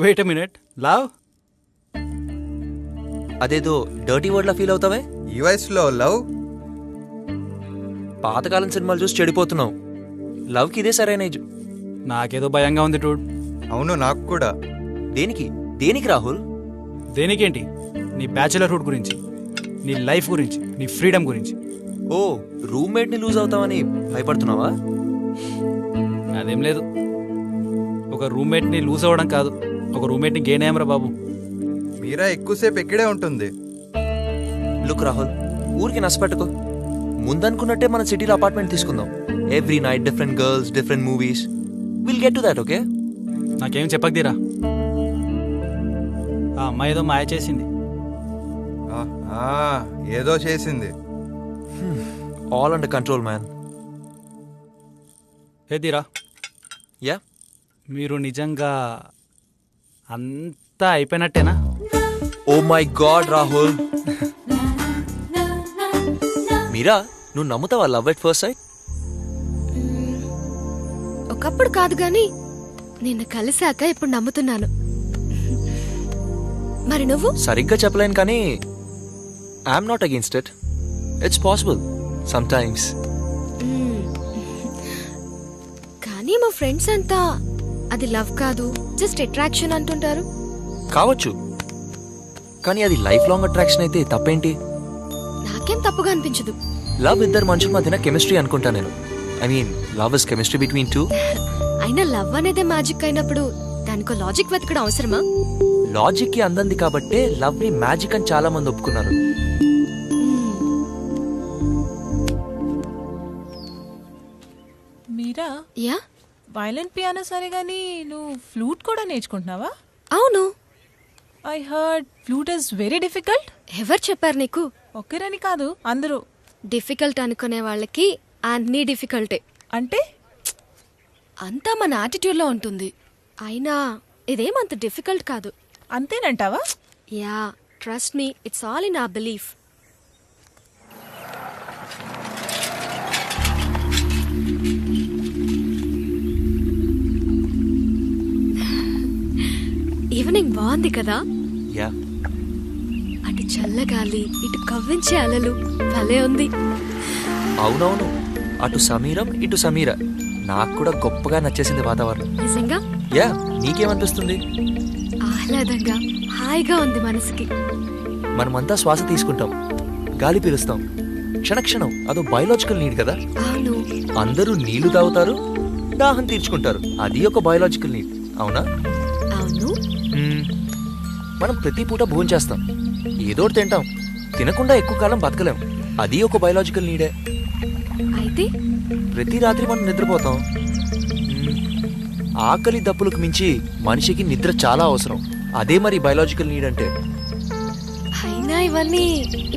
వెయిట్ ఎ మినిట్, లవ్ అదేదో డర్టీ వర్డ్ లా ఫీల్ అవుతావే. ఈ వయసులో లవ్? పాతకాలం సినిమాలు చూసి చెడిపోతున్నావు. లవ్ కి ఇదే సరైన ఏజ్. నాకేదో భయంగా ఉంది డూడ్. అవును, నాకు కూడా. దేనికి దేనికి రాహుల్? దేనికేంటి? నీ బ్యాచులర్హుడ్ గురించి, నీ లైఫ్ గురించి, నీ ఫ్రీడమ్ గురించి. ఓ, రూమ్మేట్ ని లూజ్ అవుతావని భయపడుతున్నావా? అదేం లేదు. ఒక రూమ్మేట్ ని లూజ్ అవ్వడం కాదు, ఒక రూమ్మేట్ ని గెయిన్ అయ్యామరా బాబు. మీరా ఎక్కువసేపు ఇక్కడే ఉంటుంది. లుక్ రాహుల్, ఊరికి నష్టపెట్టుకో. ముందనుకున్నట్టే మన సిటీలో అపార్ట్మెంట్ తీసుకుందాం. Every night different girls, different movies. Will get to that, okay? నాకేం చెప్పకదీరా. ఆ అమ్మాయి ఏదో మాయ చేసింది. ఏదో చేసింది. All under control man. Hey Dheera, yeah, మీరు నిజంగా అంతా అయిపోయినట్టేనా? Oh my god Rahul. Meera, నువ్వు నమ్ముతావా లవ్ ఎట్ ఫస్ట్ సైట్? ఒకప్పుడు కాదు గాని నిన్ను కలిసాక ఇప్పుడు నమ్ముతున్నాను. మరి నువ్వు? సరిగ్గా చెప్పలేను కానీ I'm not against it. It's possible some times. కానీ మా ఫ్రెండ్స్ అంతా అది లవ్ కాదు, జస్ట్ అట్రాక్షన్ అంటుంటారు. కావచ్చు, కానీ అది లైఫ్ లాంగ్ అట్రాక్షన్ అయితే తప్పేంటి? నాకేం తప్పుగా అనిపించదు. లవ్ ఇద్దరు మనుషుల మధ్యన కెమిస్ట్రీ అనుకుంటా నేను. I mean love is chemistry between two. అయినా లవ్ అనేదే మ్యాజిక్ అయినప్పుడు దానికో లాజిక్ వెతకడం అవసరమా? లాజిక్ కి అందంది కాబట్టే లవ్ ని మ్యాజిక్ అని చాలా మంది ఒప్పుకున్నారు. మీరా, యా, వైలెంట్ పియానో సరే గానీ నువ్వు ఫ్లూట్ కూడా నేర్చుకుంటున్నావా? అవును. I heard flute is very difficult. ఎవరు చెప్పారు నీకు? ఒక్కరని కాదు, అందరూ. డిఫికల్ట్ అనుకునే వాళ్ళకి అన్నీ డిఫికల్టే. అంటే అంతా మన యాటిట్యూడ్లో ఉంటుంది. అయినా ఇదేమంత డిఫికల్ట్ కాదు. అంతేనంటావా? Yeah, trust me, it's all in our belief. Evening బాగుంది కదా? యా, అటు చల్లగాలి, ఇటు కవ్వించే అలలు, భలే ఉంది. అవునవును, అటు సమీరం ఇటు సమీర. నాకు కూడా గొప్పగా నచ్చేసింది వాతావరణం. నిజంగా? యా, నీకేమనిపిస్తుంది? ఆహ్లాదంగా, హాయిగా ఉంది మనసుకి. మనమంతా శ్వాస తీసుకుంటాం, గాలి పీలుస్తాం క్షణక్షణం. అదో బయోలాజికల్ నీడ్ కదా. అవును. అందరూ నీళ్లు తాగుతారు, దాహం తీర్చుకుంటారు. అది ఒక బయోలాజికల్ నీడ్, అవునా? అవును. మనం ప్రతి పూట భోజనం చేస్తాం, ఏదో తింటాం. తినకుండా ఎక్కువ కాలం బతకలేం. అది ఒక బయోలాజికల్ నీడే. అయితే అయితే ప్రతి రాత్రి మనం నిద్రపోతాం. ఆకలి దప్పులకు మించి మనిషికి నిద్ర చాలా అవసరం. అదే మరి బయలాజికల్ నీడ్ అంటే. అయినా ఇవన్నీ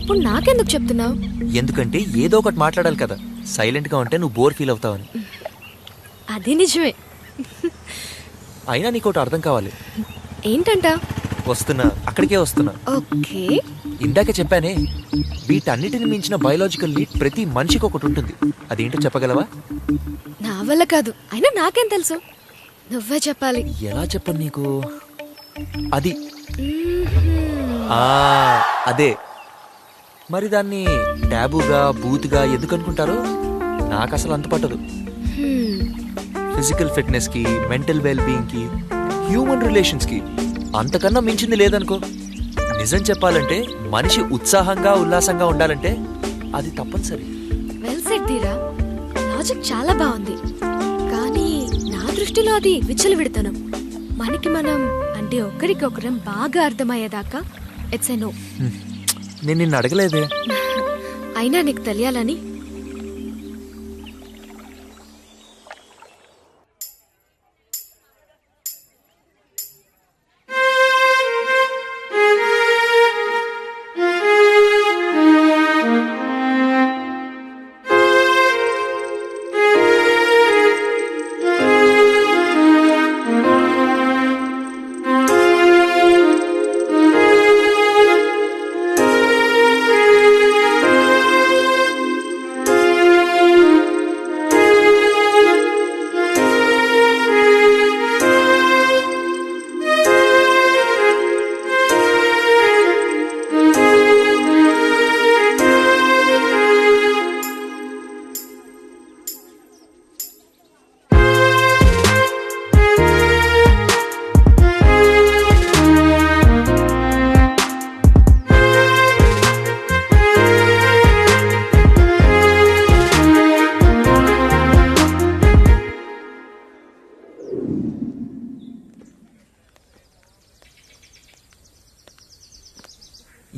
ఇప్పుడు నాకెందుకు చెప్తున్నావు? ఎందుకంటే ఏదో ఒకటి మాట్లాడాలి కదా. సైలెంట్గా ఉంటే నువ్వు బోర్ ఫీల్ అవుతావని. అది నిజమే. అయినా నీకోటి అర్థం కావాలి. ఏంటంట? వస్తున్నా, అక్కడికే వస్తున్నా. ఓకే. ఇందాక చెప్పానే, వీటన్నిటిని మించిన బయలాజికల్ నీడ్ ప్రతి మనిషికి ఒకటి ఉంటుంది. అదేంటో చెప్పగలవా? నా వల్ల కాదు. అయినా నాకేం తెలుసు? నువ్వే చెప్పాలి. ఎలా చెప్పను నీకు? అది అదే. మరి దాన్ని ట్యాబుగా బూత్గా ఎందుకు అనుకుంటారు? నాకు అసలు అంత పట్టదు. ఫిజికల్ ఫిట్నెస్కి, మెంటల్ వెల్బీయింగ్కి, హ్యూమన్ రిలేషన్స్కి అంతకన్నా మించింది లేదనుకో. నిజం చెప్పాలంటే మనిషి ఉత్సాహంగా ఉల్లాసంగా ఉండాలంటే అది తప్పనిసరి. వెల్ సెడ్ ధీరా. లాజిక్ చాలా బాగుంది. కానీ నా దృష్టిలో అది విచ్చలవిడతనం. మనకి మనం అంటే ఒకరికొకరం బాగా అర్థమయ్యేదాకా ఇట్స్ ఎ నో. నేను నిన్ను అడగలేదే. అయినా నీకు తెలియాలని.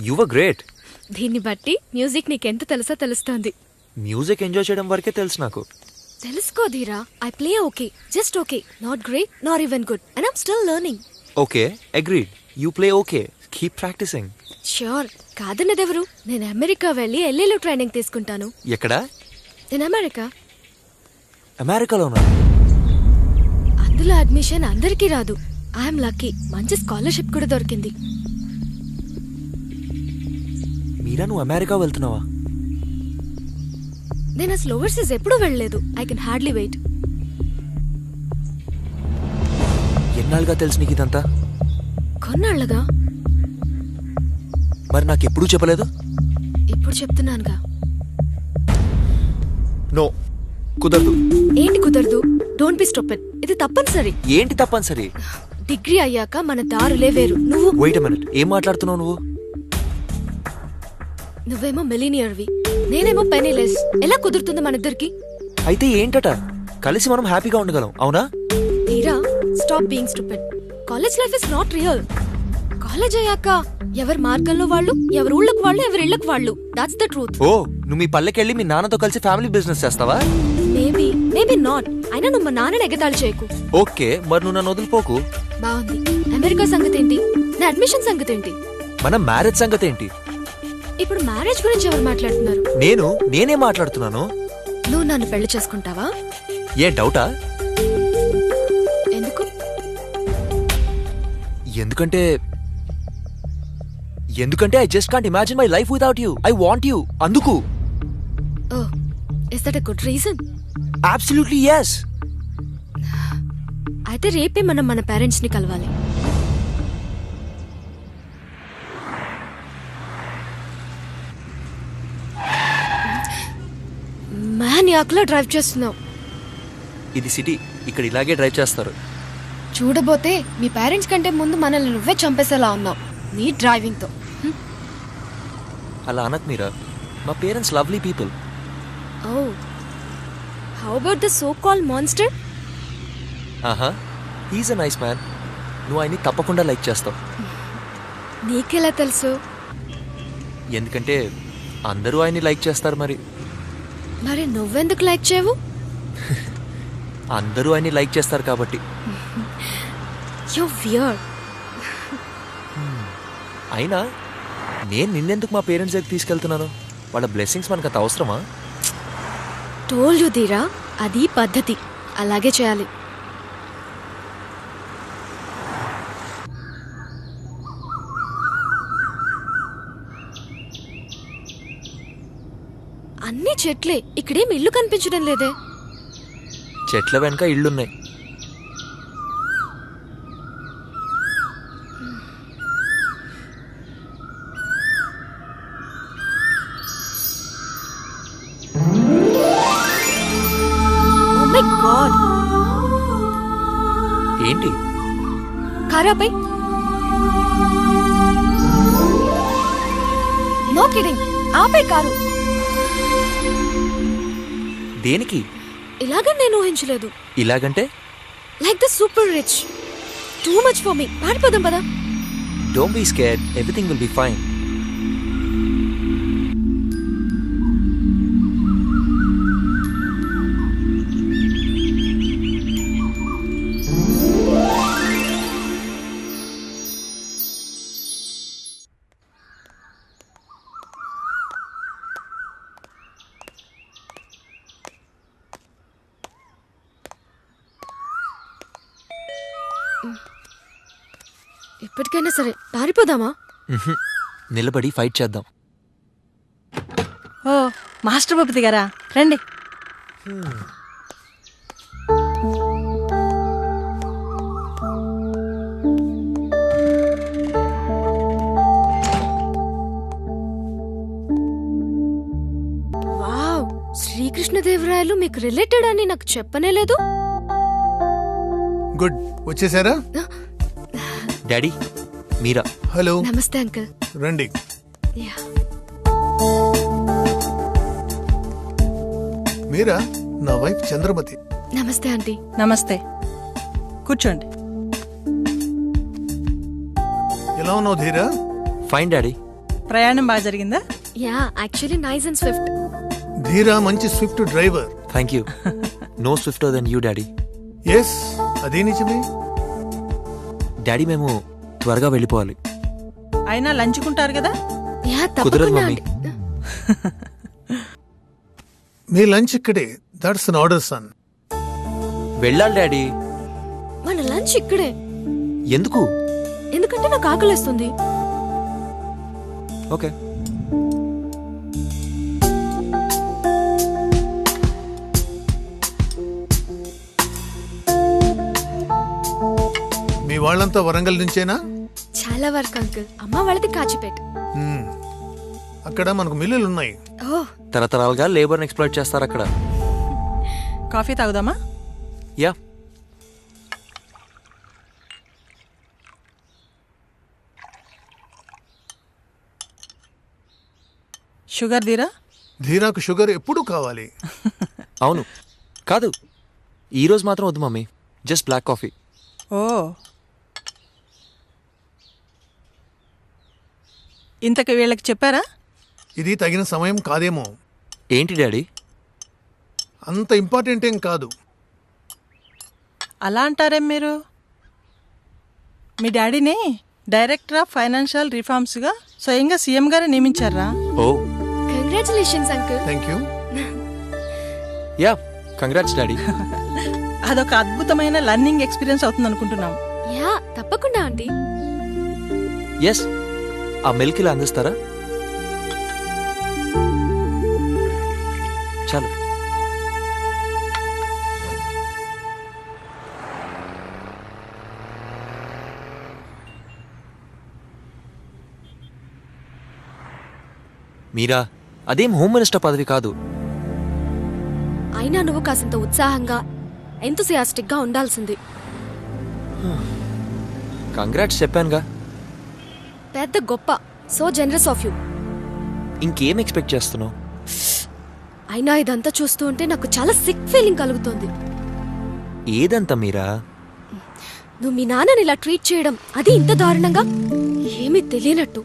You were great. దీన్ని బట్టి మ్యూజిక్ నీకెంత తెలుసో తెలుస్తోంది. మ్యూజిక్ ఎంజాయ్ చేయడం వరకే తెలుసు నాకు. తెలుసుకో Dheera. I play okay, just okay, not great not even good, and I'm still learning. Okay, agreed. You play okay, keep practising. Sure. కాదన్నదెవరు? నేను అమెరికా వెళ్ళి ఎల్ఏలో ట్రైనింగ్ తీసుకుంటాను. ఎక్కడా? నేను అమెరికా. అమెరికాలోనా? అందులో అడ్మిషన్ అందరికీ రాదు. I'm lucky. మంచి స్కాలర్షిప్ కూడా దొరికింది. మీరా, నువ్వు అమెరికా వెళ్తున్నావా? నేను అసలు ఓవర్సీస్ ఎప్పుడూ వెళ్ళలేదు. I can hardly wait. ఎన్నాళ్ళుగా తెలుసు నీకు ఇదంతా? కొన్నాళ్ళుగా. మరి నాకు ఎప్పుడూ చెప్పలేదు? ఇప్పుడు చెప్తున్నానుగా. నో, కుదరదు. ఏంటి కుదరదు? Don't be stupid. ఇది తప్పనిసరి. ఏంటి తప్పనిసరి? డిగ్రీ అయ్యాక మన దారులే వేరు. నువ్వు వెయిట్ ఎ మినిట్, ఏం మాట్లాడుతున్నావు నువ్వు? నువ్వేమో మిలీనియర్వి, నేనేమో పెనీలెస్. ఎలా కుదురుతుంది మన ఇద్దరికి? అయితే ఏంటట? కలిసి మనం హ్యాపీగా ఉండగలం, అవునా? తీరా, stop being stupid. College life is not real. College అయ్యాక ఎవరి మార్గంలో వాళ్ళు, ఎవరి ఊళ్ళకు వాళ్ళు, ఎవరి ఇళ్లకు వాళ్ళు. That's the truth. ఓ, నువ్వు మీ పల్లెకెళ్ళి మీ నాన్నతో కలిసి ఫ్యామిలీ బిజినెస్ చేస్తావా? Maybe, maybe not. అయినా నువ్వు మా నాన్నని ఎగతాళి చేయకు. ఓకే, మరి నువ్వు నన్ను వదిలిపోకు. బాగుంది. అమెరికా సంగతి ఏంటి? నా అడ్మిషన్ సంగతి ఏంటి? మన మ్యారేజ్ సంగతి ఏంటి? ఇప్పుడు మ్యారేజ్ గురించి ఎవరు మాట్లాడుతున్నారు? నేనే మాట్లాడుతున్నాను. నువ్వు నన్ను పెళ్లి చేసుకుంటావా? ఏ డౌటా? ఎందుకు? ఎందుకంటే I just can't imagine my life without you. I want you. అందుకు. Oh, is that a good reason? Absolutely yes. అయితే రేపే మనం మన పేరెంట్స్ ని కలవాలి. మ్యానియాక్లా డ్రైవ్ చేస్తున్నావు. ఇది సిటీ, ఇక్కడ ఇలాగే డ్రైవ్ చేస్తారు. చూడబోతే మీ పేరెంట్స్ కంటే ముందు మనల్ని నువ్వే చంపేసేలా ఉన్నావు నీ డ్రైవింగ్ తో. అలా అనకు మీరా. మా parents lovely people. Oh, how about the so called monster? ఆహా, హీస్ ఎ నైస్ మ్యాన్. నువ్వు ఆయన్ని తప్పకుండా లైక్ చేస్తావు. నీకెలా తెలుసు? ఎందుకంటే అందరూ ఆయన్ని లైక్ చేస్తారు. మరి మరి నువ్వెందుకు లైక్ చేయవు? అందరూ ఆయన్ని లైక్ చేస్తారు కాబట్టి. You weird. అయినా నేను నిన్నెందుకు మా పేరెంట్స్ దగ్గరికి తీసుకెళ్తున్నాను? వాళ్ళ బ్లెస్సింగ్స్ మనకు అంత అవసరమా? టోల్డ్ యు ధీరా, అది పద్ధతి, అలాగే చేయాలి. అన్ని చెట్లే, ఇక్కడేం ఇల్లు కనిపించడం లేదే. చెట్ల వెనక ఇళ్ళున్నాయి. ఓ మై గాడ్, ఏంటి? కారాపై. నో కిడింగ్, ఆపై కారు. దేనికి? ఇలాగని నేను ఊహించలేదు. ఇలాగంటే? Like the super rich. Too much for me. పారిపోదాం పదా. Don't be scared, everything will be fine. ఇప్పటికైనా సరే పారిపోదామా? నిలబడి ఫైట్ చేద్దాం. ఓ మాస్టర్ భూపతి గారా, రండి. వావ్, శ్రీకృష్ణదేవరాయలు మీకు రిలేటెడ్ అని నాకు చెప్పనే లేదు. గుడ్, వచ్చేసారా? డాడీ, మీరా. హలో. నమస్తే అంకుల్. రండి. మీరా నా వైఫ్ చంద్రమతి. నమస్తే ఆంటీ. నమస్తే, కూర్చోండి. ఎలా ఉన్నావు ధీరా? Fine daddy. ప్రయాణం బాగా జరిగిందా? Yeah, actually nice and swift. Dheera మంచి swift driver. Thank you. No swifter then you daddy. Yes, అదే నిజమే. డాడీ, మేము త్వరగా వెళ్ళిపోవాలి. అయినా లంచుకుంటారు కదా? కుదరదు మమ్మీ. మీ లంచ్ ఇక్కడే. That's an order son. వెళ్ళాలి డాడీ. మన లంచ్ ఇక్కడే. ఎందుకు? ఎందుకంటే నాకు ఆకలిస్తుంది. ఓకే. మీ వాళ్ళంతా వరంగల్ నుంచేనా? చాలా వరకు అంకుల్. అమ్మ వాళ్ళది కాచిపేట. అక్కడ మనకు మిల్లులు ఉన్నాయి. తరతరాలుగా లేబర్ ఎక్స్ప్లాయిట్ చేస్తారు అక్కడ. కాఫీ తాగుదామా? యా. షుగర్ ధీరా? ధీరాకు షుగర్ ఎప్పుడు కావాలి. అవును, కాదు, ఈరోజు మాత్రం వద్దు mummy. Just black coffee. Oh, ఇంతకు వీళ్ళకి చెప్పారా? ఇది తగిన సమయం కాదేమో. ఏంటి డాడీ? అంత ఇంపార్టెంట్ ఏం కాదు. అలా అంటారేం మీరు? మీ డాడీని డైరెక్టర్ ఆఫ్ ఫైనాన్షియల్ రిఫార్మ్స్గా స్వయంగా సీఎం గారే నియమించారా? Oh, congratulations uncle. Thank you. Yeah, congrats daddy. అదొక అద్భుతమైన లర్నింగ్ ఎక్స్పీరియన్స్ అవుతుంది అనుకుంటున్నాం. యా, తప్పకుండా ఆంటీ. ఎస్, ఆ మిల్క్ ఇలా అందిస్తారా? చాలు. మీరా, అదేం హోమ్ మినిస్టర్ పదవి కాదు. అయినా నువ్వు కాసింత ఉత్సాహంగా ఎంతూసియాస్టిక్ గా ఉండాల్సింది. కంగ్రాట్స్ చెప్పానుగా. పెద్ద గొప్ప. So generous of you. ఇంకేం ఎక్స్పెక్ట్ చేస్తున్నావు? అయినా ఇదంతా చూస్తూ ఉంటే నాకు చాలా సిక్ ఫీలింగ్ కలుగుతోంది. ఏదంతా మీరా? నువ్వు మీ నాన్నని ఇలా ట్రీట్ చేయడం, అది ఇంత దారుణంగా, ఏమీ తెలియనట్టు.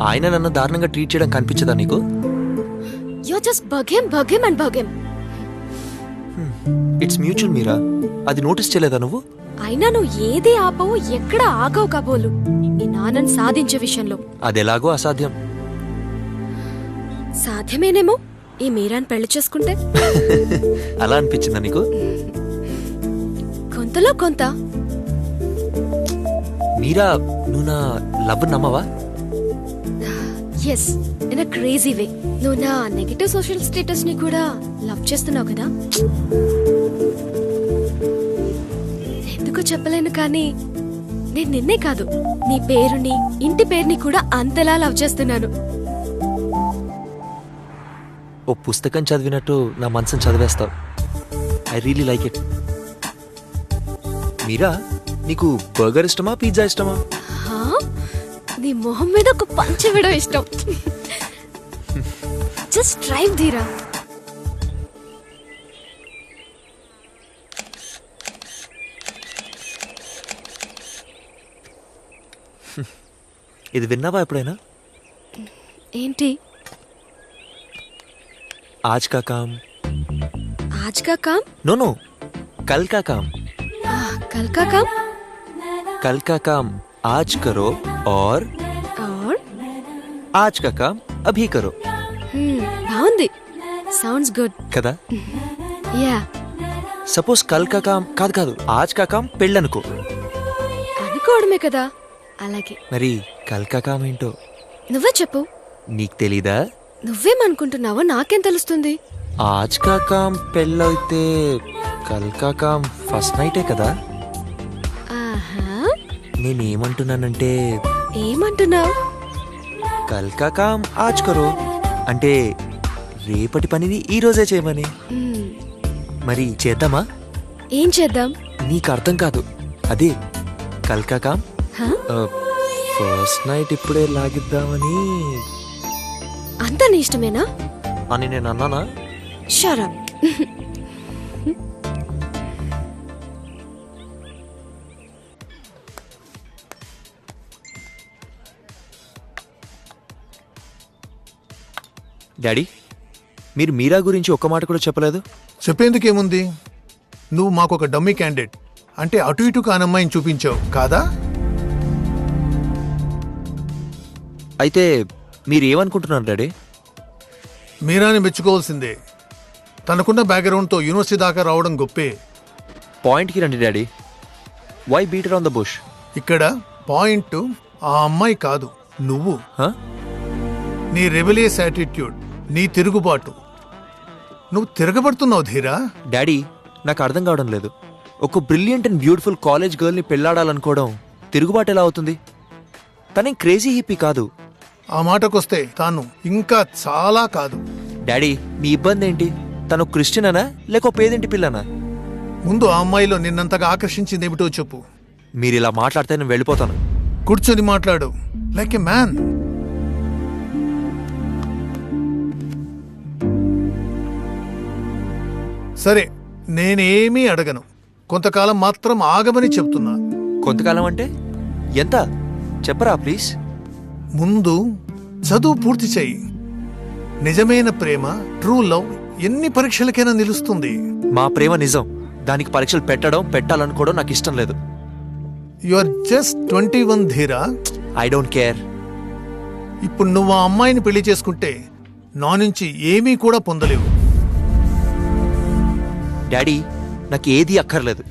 ఆయన నన్ను దారుణంగా ట్రీట్ చేయడం కనిపించదా నీకు? You just bug him and bug him. It's mutual Meera. అది నోటీస్ చేయలేదా నువ్వు? అయినా నువ్వు ఏది ఆపవు, ఎక్కడ ఆగవు కాబోలు ఈ నాన్నని సాధించే విషయంలో. అదెలాగో అసాధ్యం. సాధ్యమేనేమో ఈ మీరాని పెళ్లి చేసుకుంటే. అలా అనిపించిందా నీకు? కొంతలో కొంత. మీరా, నువ్వు నా లవ్ నమ్మవా? Yes, in a crazy way. నువ్వు నా నెగటివ్ సోషల్ స్టేటస్ ని కూడా లవ్ చేస్తున్నావు కదా. ఎందుకో చెప్పలేను కానీ నేను నిన్నే కాదు, నీ పేరుని, ఇంటి పేరుని కూడా అంతలా లవ్ చేస్తున్నాను. ఓ పుస్తకం చదివినట్టు నా మనసుని చదివేస్తావు. I really like it. Meera, నీకు బర్గర్ ఇష్టమా, పిజ్జా ఇష్టమా? నీ మొహం మీద ఒక పంచ్ ఇవ్వడం ఇష్టం. జస్ట్ డ్రైవ్ ధీరా. ఇది విన్నావా ఎప్పుడైనా? ఏంటి? आज का काम नो नो कल का काम. कल का काम? कल का काम आज करो और आज का काम अभी करो. బాగుంది. సౌండ్స్ గుడ్ కదా? యా. సపోజ్ కల్ కా కామ్ కాదు ఆజ్ కా కామ్ పెళ్ళనుకో. అనుకోవడమే కదా. అలాగే. మరి కల్ కా కామ్ ఏంటో నువ్వే చెప్పు. నీకు తెలీదా? నువ్వేమనుకుంటున్నావో నాకేం తెలుస్తుంది? ఆజ్ కా కామ్ పెళ్ళైతే కల్ కా కామ్ ఫస్ట్ నైటే కదా. నేనేమంటున్నానంటే. ఏమంటున్నావు? కల్ కా కామ్ ఆజ్ కరో అంటే రేపటి పనిని ఈ రోజే చేయమని. మరి చేద్దామా? ఏం చేద్దాం? నీకు అర్థం కాదు. అదే కల్ కా కామ్ ఫస్ట్ నైట్ ఇప్పుడే లాగిద్దామని. అంతా నీ ఇష్టమేనా అని నేను అన్నానా? షరప్. డాడీ, మీరు మీరా గురించి ఒక్క మాట కూడా చెప్పలేదు. చెప్పేందుకేముంది? నువ్వు మాకొక డమ్మీ క్యాండిడేట్ అంటే అటు ఇటు కానమ్మాయిని చూపించావు కాదా? అయితే మీరేమనుకుంటున్నారు డాడీ? మీరాని మెచ్చుకోవాల్సిందే. తనకున్న బ్యాక్గ్రౌండ్తో యూనివర్సిటీ దాకా రావడం గొప్పే. పాయింట్కి రండి daddy. Why beat around the bush? ఇక్కడ పాయింట్ ఆ అమ్మాయి కాదు, నువ్వు. నీ రెబెలియస్ యాటిట్యూడ్, నీ తిరుగుబాటు. నువ్వు తిరగబడుతున్నావు ధీరా. డాడీ, నాకు అర్థం కావడం లేదు. ఒక బ్రిలియంట్ అండ్ బ్యూటిఫుల్ కాలేజ్ గర్ల్ని పెళ్లాడాలనుకోవడం తిరుగుబాటు ఎలా అవుతుంది? తనేం క్రేజీ హిప్పీ కాదు. ఆ మాటకొస్తే తాను ఇంకా చాలా కాదు. డాడీ, మీ ఇబ్బంది ఏంటి? తను క్రిస్టియనా లేక పేదింటి పిల్లనా? ముందు ఆ అమ్మాయిలో నిన్నంతగా ఆకర్షించింది ఏమిటో చెప్పు. మీరు ఇలా మాట్లాడితే నేను వెళ్ళిపోతాను. కూర్చొని మాట్లాడు లైక్ ఎ మ్యాన్. సరే, నేనేమీ అడగను. కొంతకాలం మాత్రం ఆగమని చెప్తున్నా. కొంతకాలం అంటే ఎంత చెప్పరా ప్లీజ్? ముందు చదువు పూర్తి చెయ్యి. నిజమైన ప్రేమ, ట్రూ లవ్ ఎన్ని పరీక్షలకైనా నిలుస్తుంది. మా ప్రేమ నిజం. దానికి పరీక్షలు పెట్టాలనుకోవడం నాకు ఇష్టం లేదు. యు ఆర్ జస్ట్ 21 ధీరా. I don't care. ఇప్పుడు నువ్వు ఆ అమ్మాయిని పెళ్లి చేసుకుంటే నా నుంచి ఏమీ కూడా పొందలేవు. డాడీ, నాకు ఏది అక్కర్లేదు.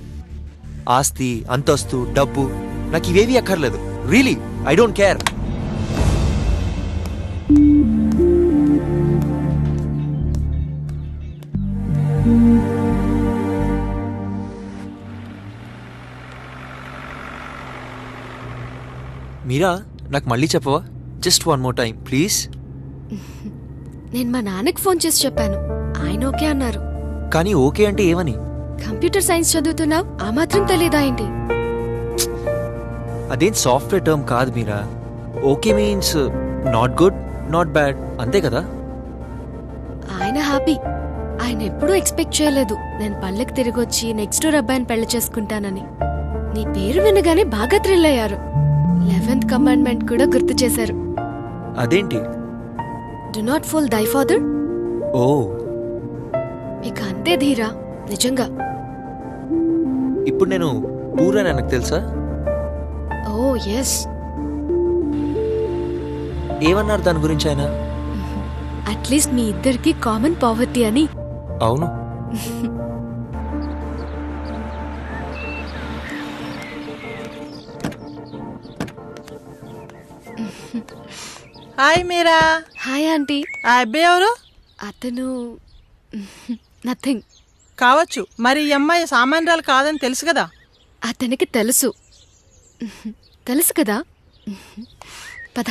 ఆస్తి, అంతస్తు, డబ్బు నాకు ఇవేవి అక్కర్లేదు. Really I don't care. Meera, నాకు మళ్ళీ చెప్పవా? Just one more time please. నేను మా నాన్నకి ఫోన్ చేసి చెప్పాను. ఆయన ఓకే అన్నారు. కానీ ఓకే అంటే ఏమని? కంప్యూటర్ సైన్స్ చదువుతున్నావు, ఆ మాత్రం తెలియదా ఏంటి? అదేం సాఫ్ట్వేర్ టర్మ్ కాదు Meera. Okay means not good, not bad, అంతే కదా? ఆయన హ్యాపీ. ఆయన ఎప్పుడూ ఎక్స్పెక్ట్ చేయలేదు నేను పల్లెకి తిరిగి వచ్చి నెక్స్ట్ డోర్ అబ్బాయిని పెళ్లి చేసుకుంటానని. నీ పేరు వినగానే బాగా థ్రిల్ అయ్యారు. 11th కమాండ్మెంట్ కూడా గుర్తు చేశారు. అదేంటి? డు నాట్ ఫూల్ దై ఫాదర్. ఓ ఇక అంతే ధీరా, నిజంగా. ఇప్పుడు నేను పూరా నాకు తెలుసా? ఓ ఎస్. ఏమన్నారు దాని గురించి ఆయన? అట్లీస్ట్ మీ ఇద్దరికి కామన్ పావర్టీ అని. అవును. హాయ్ మీరా. Hi aunty. ఆ అబ్బాయి ఎవరు? అతను నథింగ్. కావచ్చు. మరి ఈ అమ్మాయి సామాన్యురాలు కాదని తెలుసు కదా? అతనికి తెలుసు. తెలుసు కదా. పద.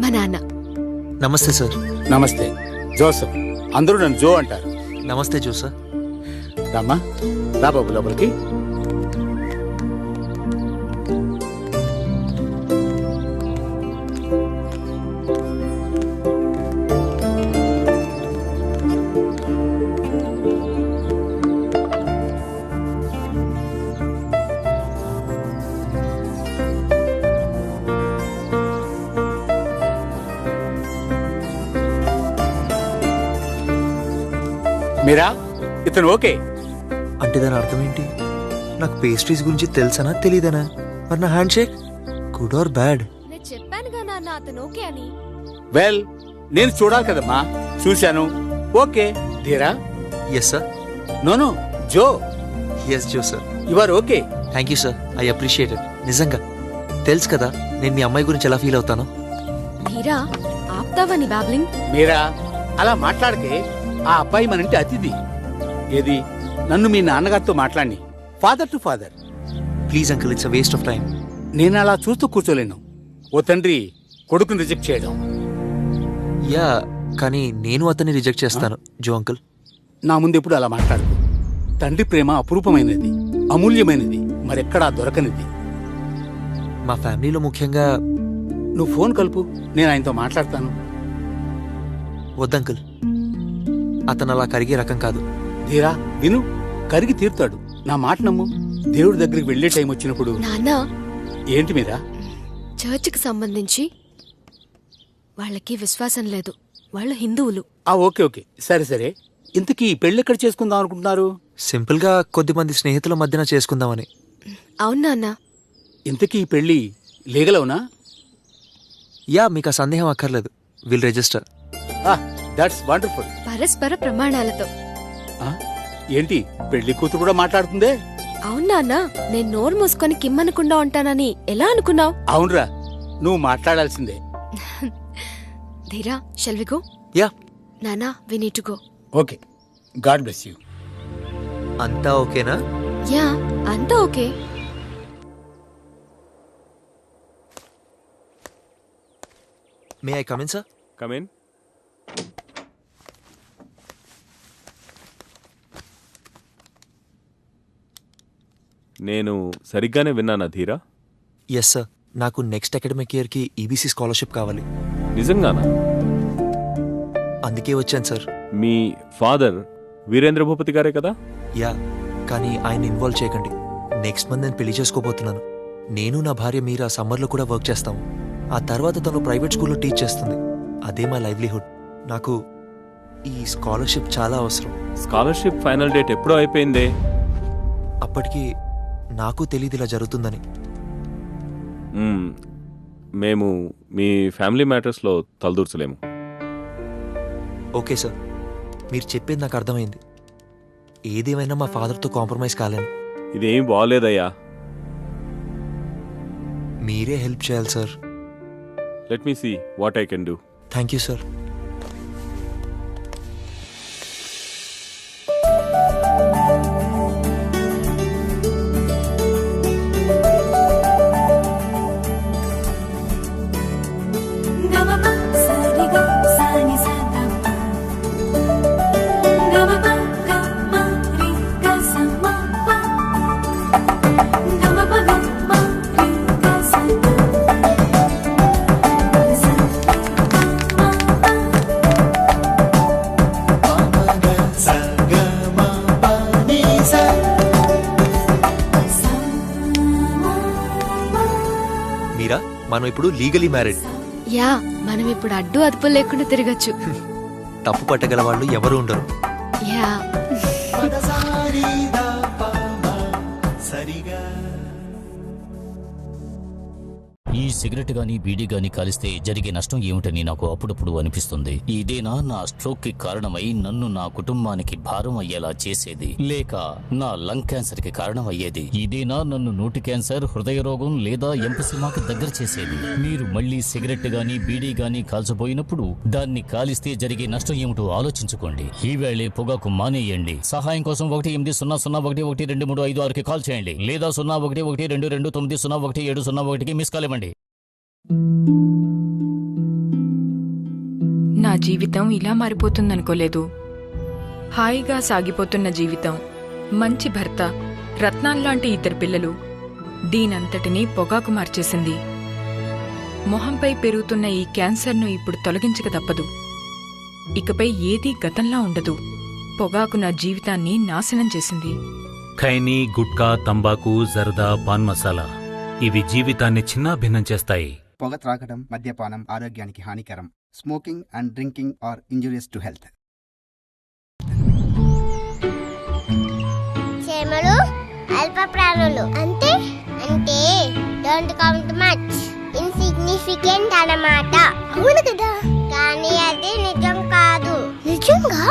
మా నాన్న. నమస్తే సార్. నమస్తే జోసఫ్. అందరూ నన్ను జో అంటారు. నమస్తే జోసఫ్. రామ్మా, రా బాబు లోపలికి. మీరా, ఇతను ఓకే అంటే దాని అర్థం ఏంటి? నాకు పేస్ట్రీస్ గురించి తెలుసనా తెలీదనా? మరి నా hand shake good or bad? నేను చెప్పానుగా నాన్న అతను ఓకే అని. వెల్, నేను చూడాలి కదమ్మా. చూశాను. Okay. Dheera. Yes sir. No జో. ఎస్ జో sir. You are okay. Thank you sir. I appreciate it. నిజంగా తెలుసు కదా నేను మీ అమ్మాయి గురించి ఎలా ఫీల్ అవుతాను. ధీరా, ఆప్తావా నీ బాబ్లింగ్? మీరా, అలా మాట్లాడకే. ఆ అబ్బాయి మనంటే అతిథి. ఏది, నన్ను మీ నాన్నగారితో మాట్లాడి father to father. Please uncle, it's a waste of time. నేను అలా చూస్తూ కూర్చోలేను. ఓ తండ్రి కొడుకుని రిజెక్ట్ చేయడం. యా, కానీ నేను అతన్ని రిజెక్ట్ చేస్తాను జో అంకుల్. నా ముందు ఎప్పుడు అలా మాట్లాడు. తండ్రి ప్రేమ అపురూపమైనది, అమూల్యమైనది, మరెక్కడా దొరకనిది. మా ఫ్యామిలీలో ముఖ్యంగా నువ్వు ఫోన్ కలుపు, నేను ఆయనతో మాట్లాడతాను. వద్దంకుల్, అతను అలా కరిగే రకం కాదు. ధీరా, విను, కరిగి తీరుతాడు. నా మాట నమ్ము. దేవుడి దగ్గరికి వెళ్లే టైం వచ్చినప్పుడు. నాన్న. ఏంటి మీరా? చర్చికి సంబంధించి వాళ్ళకి విశ్వాసం లేదు. వాళ్ళు హిందువులు. ఓకే సరే సరే. ఇంతకీ పెళ్ళెక్కడ చేసుకుందాం అనుకుంటున్నారు? సింపుల్ గా కొద్దిమంది స్నేహితుల మధ్యన చేసుకుందామని. అవును నాన్న. ఇంతకీ పెళ్లి లీగల్ అవునా? యా, మీకు ఆ సందేహం అక్కర్లేదు. Will register. That's wonderful. పరస్పర ప్రమాణాలతో. ఏంటి, పెళ్లి కూతురు కూడా మాట్లాడుతుందే? అవును నాన్న. నేను నోరు మూసుకొని కిమ్మనకుండా ఉంటానని ఎలా అనుకున్నావు? అవునరా, నువ్వు మాట్లాడాల్సిందే. ధీరా, షల్ వి గో? యా. నానా, we need to go. Okay, God bless you. అంతా ఓకేనా? యా, అంతా okay. May I come in sir? Come in. నేను సరిగ్గానే విన్నానా ధీరా? Yes sir. నాకు నెక్స్ట్ అకాడమిక్ ఇయర్ కి ఈబీసీ స్కాలర్షిప్ కావాలి. నిజంగానా? అందుకే వచ్చాను సార్. మీ ఫాదర్ వీరేంద్ర భూపతి గారే కదా? యా, కానీ ఆయన ఇన్వాల్వ్ చేయకండి. నెక్స్ట్ మంత్ నేను పెళ్లి చేసుకోబోతున్నాను. నేను నా భార్య మీరా సమ్మర్లో కూడా వర్క్ చేస్తాము. ఆ తర్వాత తను ప్రైవేట్ స్కూల్లో టీచ్ చేస్తుంది. అదే మా లైవ్లీహుడ్. నాకు ఈ స్కాలర్షిప్ చాలా అవసరం. స్కాలర్షిప్ ఫైనల్ డేట్ ఎప్పుడో అయిపోయిందే. అప్పటికి నాకు తెలియదు ఇలా జరుగుతుందని. మేము మీ ఫ్యామిలీ మ్యాటర్స్లో తలదూర్చలేము. ఓకే సార్, మీరు చెప్పేది నాకు అర్థమైంది. ఏదేమైనా మా ఫాదర్తో కాంప్రమైజ్ కాలేను. ఇదేం బాగోలేదయ్యా. మీరే హెల్ప్ చేయాలి sir. Let me see what I can do. Thank you sir. మనం ఇప్పుడు లీగలీ మ్యారీడ్. యా మనం ఇప్పుడు అడ్డు అదుపు లేకుండా తిరగచ్చు. తప్పు పట్టగల వాళ్ళు ఎవరు ఉండరు. యా ఈ సిగరెట్ గాని బీడీ గాని కాలిస్తే జరిగే నష్టం ఏమిటని నాకు అప్పుడప్పుడు అనిపిస్తుంది. ఇదేనా నా స్ట్రోక్ కి కారణమై నన్ను నా కుటుంబానికి భారం అయ్యేలా చేసేది, లేక నా లంగ్ క్యాన్సర్ కి కారణం అయ్యేది? ఇదేనా నన్ను నోటి క్యాన్సర్, హృదయ రోగం లేదా ఎంపసిమాకి దగ్గర చేసేది? మీరు మళ్ళీ సిగరెట్ గాని బీడీ గాని కాల్చబోయినప్పుడు దాన్ని కాలిస్తే జరిగే నష్టం ఏమిటో ఆలోచించుకోండి. ఈవేళే పొగాకు మానేయండి. సహాయం కోసం 18001112356కి కాల్ చేయండి లేదా 011222901701కి మిస్ కాల్ ఇవ్వండి. నా జీవితం ఇలా మారిపోతుందనుకోలేదు. హాయిగా సాగిపోతున్న జీవితం, మంచి భర్త, రత్నాల్లాంటి ఇద్దరు పిల్లలు, దీనంతటినీ పొగాకు మార్చేసింది. మొహంపై పెరుగుతున్న ఈ క్యాన్సర్ను ఇప్పుడు తొలగించక తప్పదు. ఇకపై ఏదీ గతంలా ఉండదు. పొగాకు నా జీవితాన్ని నాశనం చేసింది. ఖైనీ, గుట్కా, తంబాకు, జర్దా, పాన్ మసాలా ఇవి జీవితాన్ని చిన్నాభిన్నం చేస్తాయి. పొగ త్రాగడం, మద్యపానం ఆరోగ్యానికి హానికరం. Smoking and drinking are injurious to health. చీమలు అల్ప ప్రాణులు అంటే డోంట్ కౌంట్ మచ్, ఇన్సిగ్నిఫికెంట్ అన్నమాట. అవును కదా, కానీ అది నిజం కాదు. నిజంగా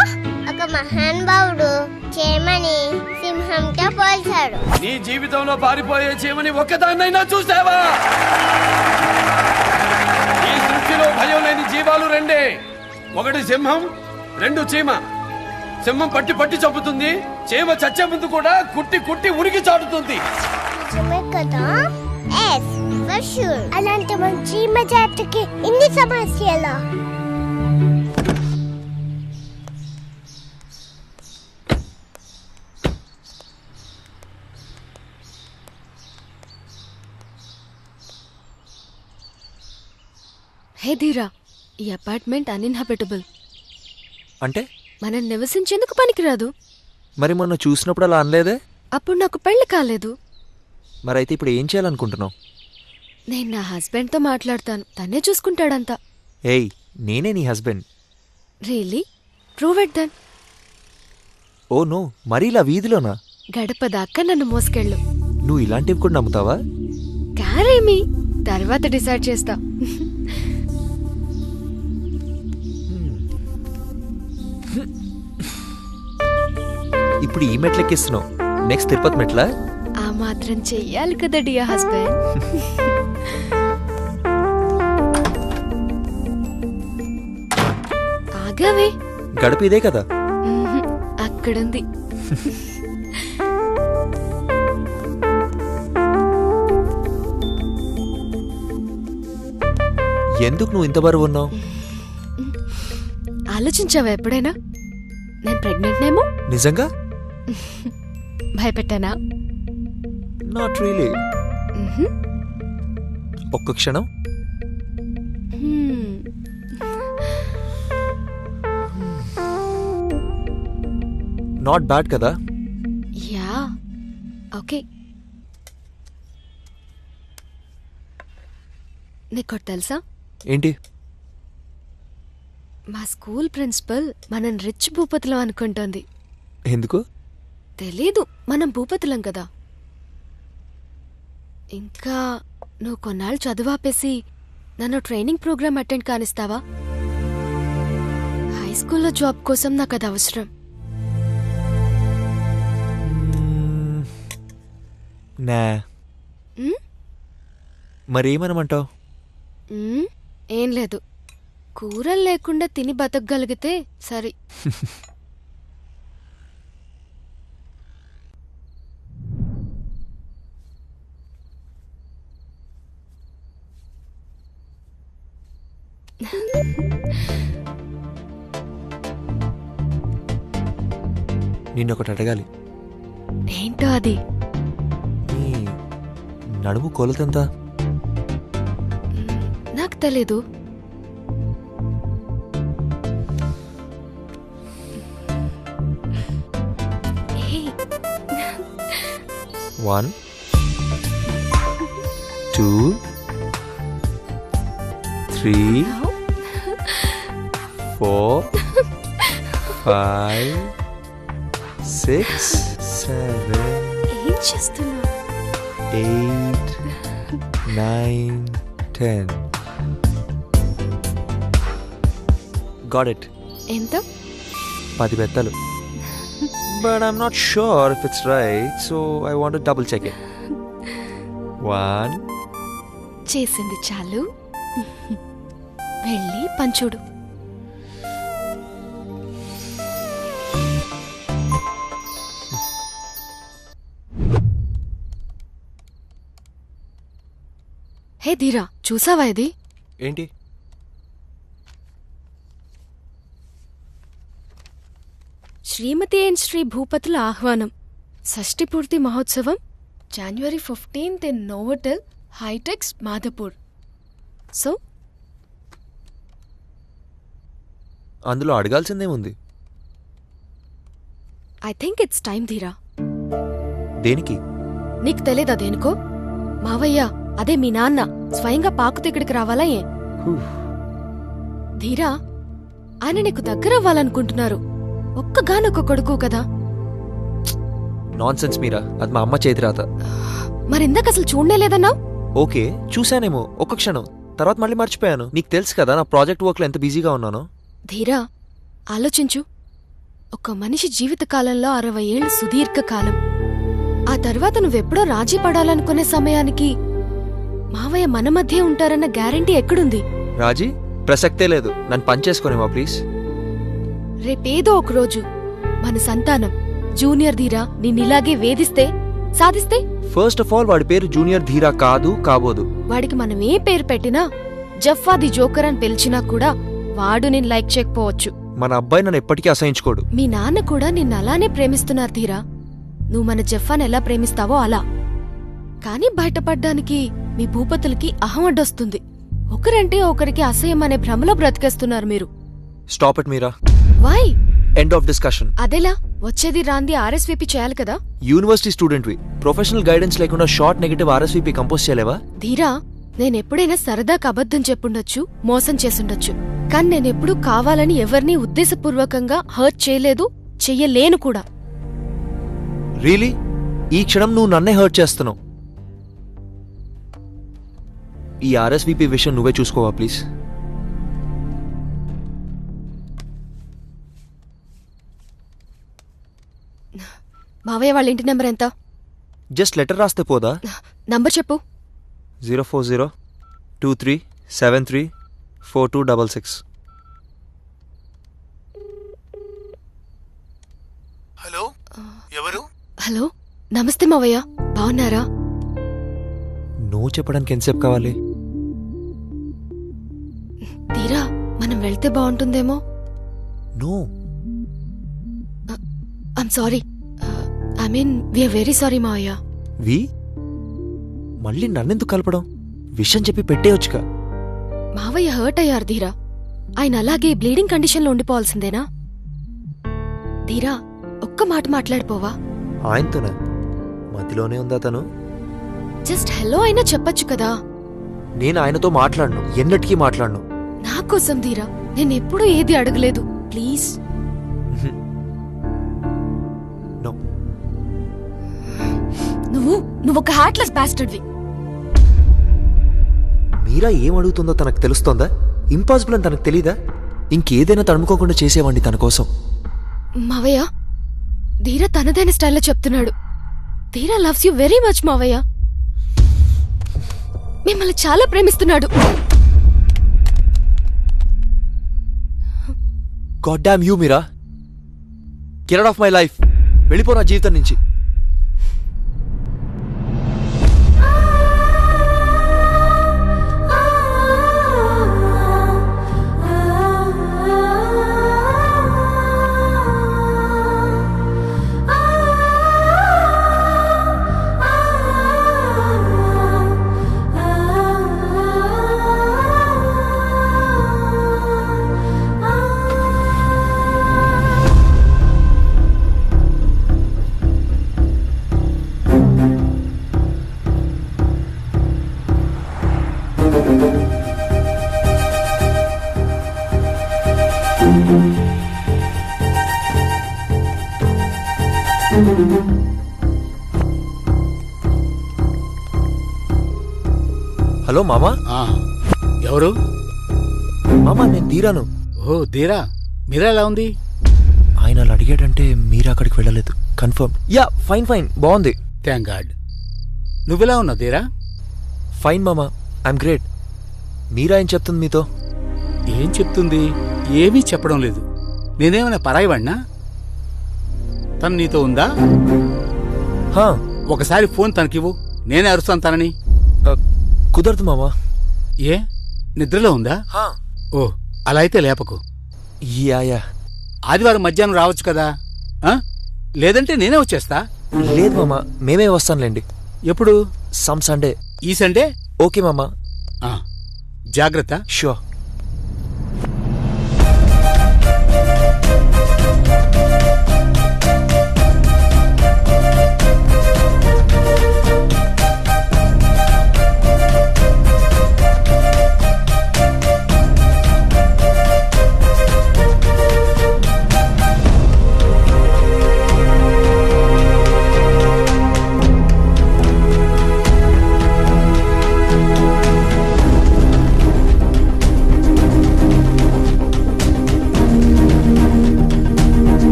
ఒక మహానుభావుడు చీమని సింహంతో పోల్చాడు. నీ జీవితంలో పారిపోయే చీమని ఒక్కదాన్నైనా చూసావా? ఈ సృష్టిలో భయం లేని జీవాలు రెండే, ఒకటి సింహం, రెండు చీమ. సింహం పట్టి పట్టి చంపుతుంది, చీమ చచ్చే ముందు కూడా కుట్టి కుట్టి ఉరికి చాటుతుంది. కదా ఎస్ ఫర్ షూర్. అలాంటి మన చీమ జాతికి ఇన్ని సమస్యలా? హే ధీరా, ఈ అపార్ట్మెంట్ అన్ఇన్హాబిటబుల్. అంటే మనం నివసించేందుకు పనికిరాదు. మరి మొన్న చూసినప్పుడు అలా అనలేదే? అప్పుడు నాకు పెళ్లి కాలేదు. మరైతే ఇప్పుడు ఏం చేయాలనుకుంటున్నావు? నేను నా హస్బెండ్తో మాట్లాడతాను, తనే చూసుకుంటాడంతా. ఏయ్, నేనే నీ husband. Really? Prove it then. Oh no, మరీ ఇలా వీధిలోనా? గడప దాకా నన్ను మోసుకెళ్ళు. నువ్వు ఇలాంటివి కూడా నమ్ముతావా? క్యారీ మీ, తర్వాత డిసైడ్ చేస్తా. ఇప్పుడు ఈ మెట్లెక్కిస్తున్నావు, నెక్స్ట్ తిరుపతి మెట్లా? ఆ మాత్రం చెయ్యాలి కదా డియర్ హస్బెండ్. ఆగావే, గడప ఇదే కదా? అక్కడుంది. ఎందుకు నువ్వు ఇంత బరువు ఉన్నావు? ఆలోచించావా ఎప్పుడైనా నేను ప్రెగ్నెంట్నేమో? నిజంగా? భయపెట్టానా? Not really. ఒక్క క్షణం. నాట్ బ్యాడ్ కదా? Yeah okay. నీకు తెలుసా ఏంటి? మా స్కూల్ ప్రిన్సిపల్ మనం రిచ్ భూపతులం అనుకుంటోంది. ఎందుకు తెలీదు, మనం భూపతులం కదా. ఇంకా నువ్వు కొన్నాళ్ళు చదువాపేసి నన్ను ట్రైనింగ్ ప్రోగ్రామ్ అటెండ్ కానిస్తావా? హై స్కూల్లో జాబ్ కోసం నాకు అది అవసరం. నా మరేమనమంటావు? ఏం లేదు, కూరలు లేకుండా తిని బతకగలిగితే సరే. నిన్నొకటి అడగాలి. ఏంటో అది? నీ నడుము కొలతెంత? నాకు తెలీదు. One, 2, 3, 3 4 5 6 7 ఏం చేస్తున్నా? 8 9 10 Got it. ఎంత? 10 బెత్తలు. But I'm not sure if it's right, so I want to double check it. 1 చేసింది చాలు. వెళ్ళి పంచుడు. హే ధీరా, చూసావా ఇది? ఏంటి? శ్రీమతి అండ్ శ్రీ భూపతుల ఆహ్వానం షష్ఠి పూర్తి మహోత్సవం January 15th in Novotel HITEX Madhapur. So అందులో అడగాల్సిందేముంది? ఐ థింక్ ఇట్స్ టైం ధీరా. దేనికి? నీకు తెలీదా దేనికో? మావయ్య, అదే మీ నాన్న స్వయంగా పాకుతూ ఇక్కడికి రావాలా ఏ? ధీరా, ఆయన నీకు దగ్గరవ్వాలనుకుంటున్నారు. ఒక్కగానొక్క కొడుకు కదా. నాన్ సెన్స్ మీరా, అది మా అమ్మ చేతిరాత. మరిందాక అసలు చూడనే లేదన్నావు. ఓకే, చూశానేమో ఒక్క క్షణం, తర్వాత మళ్ళీ మర్చిపోయాను. నీకు తెలుసు కదా నా ప్రాజెక్ట్ వర్క్లో ఎంత బిజీగా ఉన్నానో. ధీరా, ఆలోచించు. ఒక మనిషి జీవితకాలంలో 60 ఏళ్ళు సుదీర్ఘ కాలం. ఆ తర్వాత నువ్వెప్పుడో రాజీ పడాలనుకునే సమయానికి మావయ్య మన మధ్య ఉంటారన్న గ్యారంటీ ఎక్కడుంది? రాజీ ప్రసక్తే లేదు. నన్ను పనిచేసుకోనేమా ప్లీజ్? రేపేదో ఒకరోజు మన సంతానం జూనియర్ ధీరా నిన్నిలాగే వేధిస్తే సాధిస్తే? ఫస్ట్ ఆఫ్ ఆల్ వాడి పేరు జూనియర్ ధీరా కాదు, కాబోదు. వాడికి మనం ఏ పేరు పెట్టినా, జఫ్ఫా ది జోకర్ అని పిలిచినా కూడా వాడు నిన్ను లైక్ చేయకపోవచ్చు. మన అబ్బాయి నన్ను ఎప్పటికీ అసహించుకోడు. మీ నాన్న కూడా నిన్ను అలానే ప్రేమిస్తున్నారు ధీరా. నువ్వు మన జఫ్ఫాని ఎలా ప్రేమిస్తావో అలా. కానీ బయటపడ్డానికి మీ భూపతులకి అహం అడ్డొస్తుంది. ఒకరంటే ఒకరికి అసహ్యం అనే భ్రమలో బ్రతికేస్తున్నారు మీరు. Stop it Meera. Why? End of discussion. అదెలా? వచ్చేది రాంది ఆర్ఎస్విపి చేయాలి కదా. యూనివర్సిటీ స్టూడెంట్వి, ప్రొఫెషనల్ గైడెన్స్ లేకుండా షార్ట్ నెగటివ్ ఆర్ఎస్విపి కంపోజ్ చేయలేవా? ధీరా, నేనెప్పుడైనా సరదాకు అబద్ధం చెప్పుండొచ్చు, మోసం చేసుండొచ్చు. కానీ నేనెప్పుడూ కావాలని ఎవరినీ ఉద్దేశపూర్వకంగా హర్ట్ చేయలేదు, చెయ్యలేను కూడా. రియలీ? ఈ క్షణం నువ్వు నన్నే హర్ట్ చేస్తున్నావు. ఈ ఆర్ఎస్విపి విషయం నువ్వే చూసుకోవా ప్లీజ్? మావయ్య వాళ్ళ ఇంటి నెంబర్ ఎంత? జస్ట్ లెటర్ రాస్తే పోదా? నంబర్ చెప్పు. 04023734266. హలో, ఎవరు? హలో, నమస్తే మావయ్య, బాగున్నారా? నో చెప్పడానికి ఎంతసేపు కావాలి? తీరా మనం వెళ్తే బాగుంటుందేమో. No, I'm sorry. I mean we're very sorry మావయ్య. వి? మళ్ళీ నన్నెందుకు కలపడం? విషయం చెప్పి పెట్టేయొచ్చుగా. మావయ్య హర్ట్ అయ్యారు ధీరా. ఆయన అలాగే బ్లీడింగ్ కండిషన్లో ఉండిపోవాల్సిందేనా? ధీరా, ఒక్క మాట మాట్లాడిపోవా? ఆయనతోనే మధ్యలోనే ఉందా తను? జస్ట్ హలో అయినా చెప్పొచ్చు కదా. నేను ఆయనతో మాట్లాడను, ఎన్నటికీ మాట్లాడను. నా కోసం ధీరా, నేనెప్పుడూ ఏది అడగలేదు. ప్లీజ్. నువ్వు ఒక హార్ట్లెస్ బాస్టర్డ్వి. మీరా ఏం అడుగుతుందో తనకు తెలుస్తోందా? ఇంపాసిబుల్ అని తనకు తెలీదా? ఇంకేదైనా తడుముకోకుండా చేసేవాడిని తన కోసం. మావయ్య, ధీరా తనదైన స్టైల్లో చెప్తున్నాడు. ధీరా లవ్స్ యూ వెరీ మచ్ మావయ్య. మిమ్మల్ని చాలా ప్రేమిస్తున్నాడు. God damn you Meera. Get out of my life. వెళ్ళిపో నా జీవితం నుంచి. హలో మామా. ఎవరు? మామా నేను ధీరాను. ఓ ధీరా, మీరా ఎలా ఉంది? ఆయన అలా అడిగాడంటే మీరు అక్కడికి వెళ్ళలేదు. కన్ఫర్మ్. యా ఫైన్ ఫైన్ బాగుంది. Thank God. నువ్వెలా ఉన్నావు ధీరా? ఫైన్ మామా, ఐఎమ్ గ్రేట్. మీరా ఏం చెప్తుంది మీతో? ఏం చెప్తుంది? ఏమీ చెప్పడం లేదు. నేనేమైనా పరాయివాడినా? తను నీతో ఉందా? ఒకసారి ఫోన్ తనకివ్వు, నేనే అరుస్తాను తనని. కుదరదు మామా. ఏ నిద్రలో ఉందా? ఓ అలా అయితే లేపకు. యా ఆదివారం మధ్యాహ్నం రావచ్చు కదా? లేదంటే నేనే వచ్చేస్తా. లేదు మామా, మేమే వస్తానులేండి. ఎప్పుడు? Some Sunday. ఈ సండే? ఓకే మామా. జాగ్రత్త. షూర్.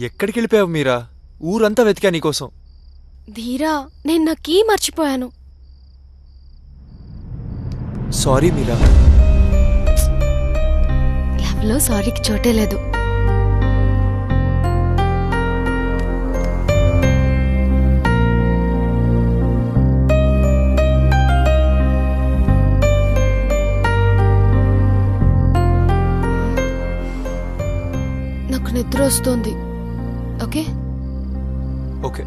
ఎక్కడికి వెళ్ళిపోయావు మీరా? ఊరంతా వెతికా నీకోసం. ధీరా, నేను నా కీ మర్చిపోయాను. సారీ మీరా. లవ్లో సారీకి చోటే లేదు. నాకు నిద్ర వస్తుంది. Okay okay.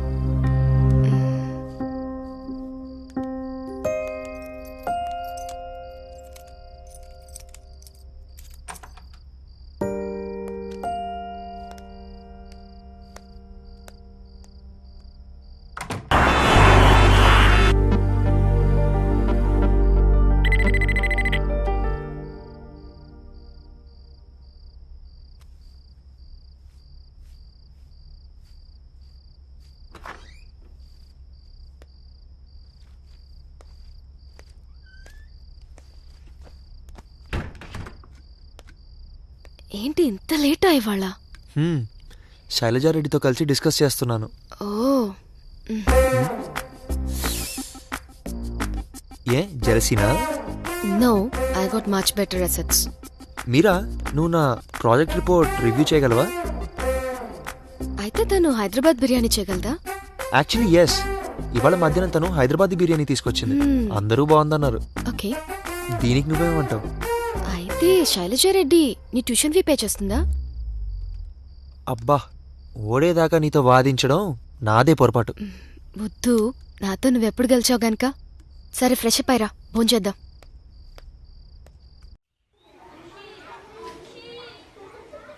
ఏంటి ఇంత లేటా ఇవాళ? శైలజారెడ్డితో కలిసి డిస్కస్ చేస్తున్నాను. ఓ ఏ జెలసీనా? No, I got much better assets. Meera, నువ్వు నా ప్రాజెక్ట్ రిపోర్ట్ రివ్యూ చేయగలవా? అయితే తను హైదరాబాద్ బిర్యానీ చేయగలదా? Actually yes. ఇవాళ మధ్యాహ్నం తను హైదరాబాద్ బిర్యానీ తీసుకొచ్చింది. అందరూ బాగుందన్నారు. ఓకే, దీనికి నువ్వేమంటావు? అయితే శైలజారెడ్డి నీ ట్యూషన్ ఫీ పే చేస్తుందా? అబ్బా, ఓడేదాకా నీతో వాదించడం నాదే పొరపాటు. వద్దు, నాతో నువ్వెప్పుడు గెలిచావు గనక. సరే, ఫ్రెష్ అప్ అయ్యరా, భోంచేద్దాం.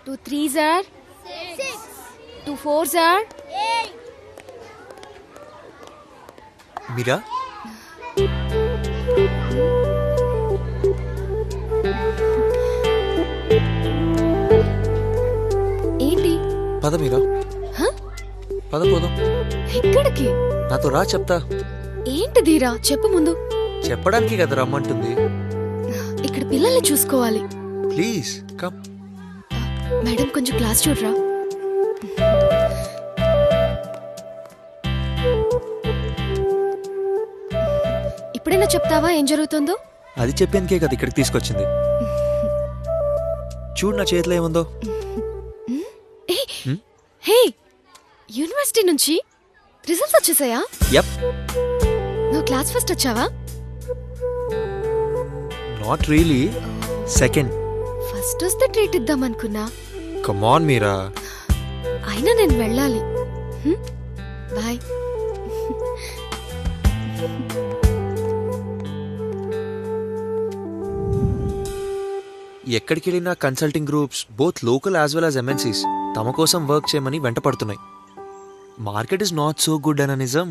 2 3s are 6, 2 4s are 8. Meera, ఏంటి? పద మీరా, పద పోదాం. ఎక్కడికి? నాతో రా, చెప్తా. ఏంటి ధీరా, చెప్పు ముందు. చెప్పడానికి కదా రమ్మంటుంది. ఇక్కడ పిల్లల్ని చూసుకోవాలి. Please come. మేడం, కొంచెం క్లాస్ చూడరా. ఇప్పుడైనా చెప్తావా ఏం జరుగుతుందో? అది చెప్పేందుకే కదా ఇక్కడికి తీసుకొచ్చింది. చూడు నా చేతిలో ఏముందో. హే, యూనివర్సిటీ నుంచి రిజల్ట్స్ వచ్చేసాయా? యప్. నువ్వు క్లాస్ ఫస్ట్ వచ్చావా? Not really, second. ఫస్ట్ వస్తే ట్రీట్ ఇద్దాం అనుకున్నా. Come on Meera. అయినా నేను వెళ్ళాలి. బాయ్. ఎక్కడికి వెళ్ళినా consulting groups both local as well as MNCs తమ కోసం వర్క్ చేయమని వెంటపడుతున్నాయి. Market is not so good అన్న నిజం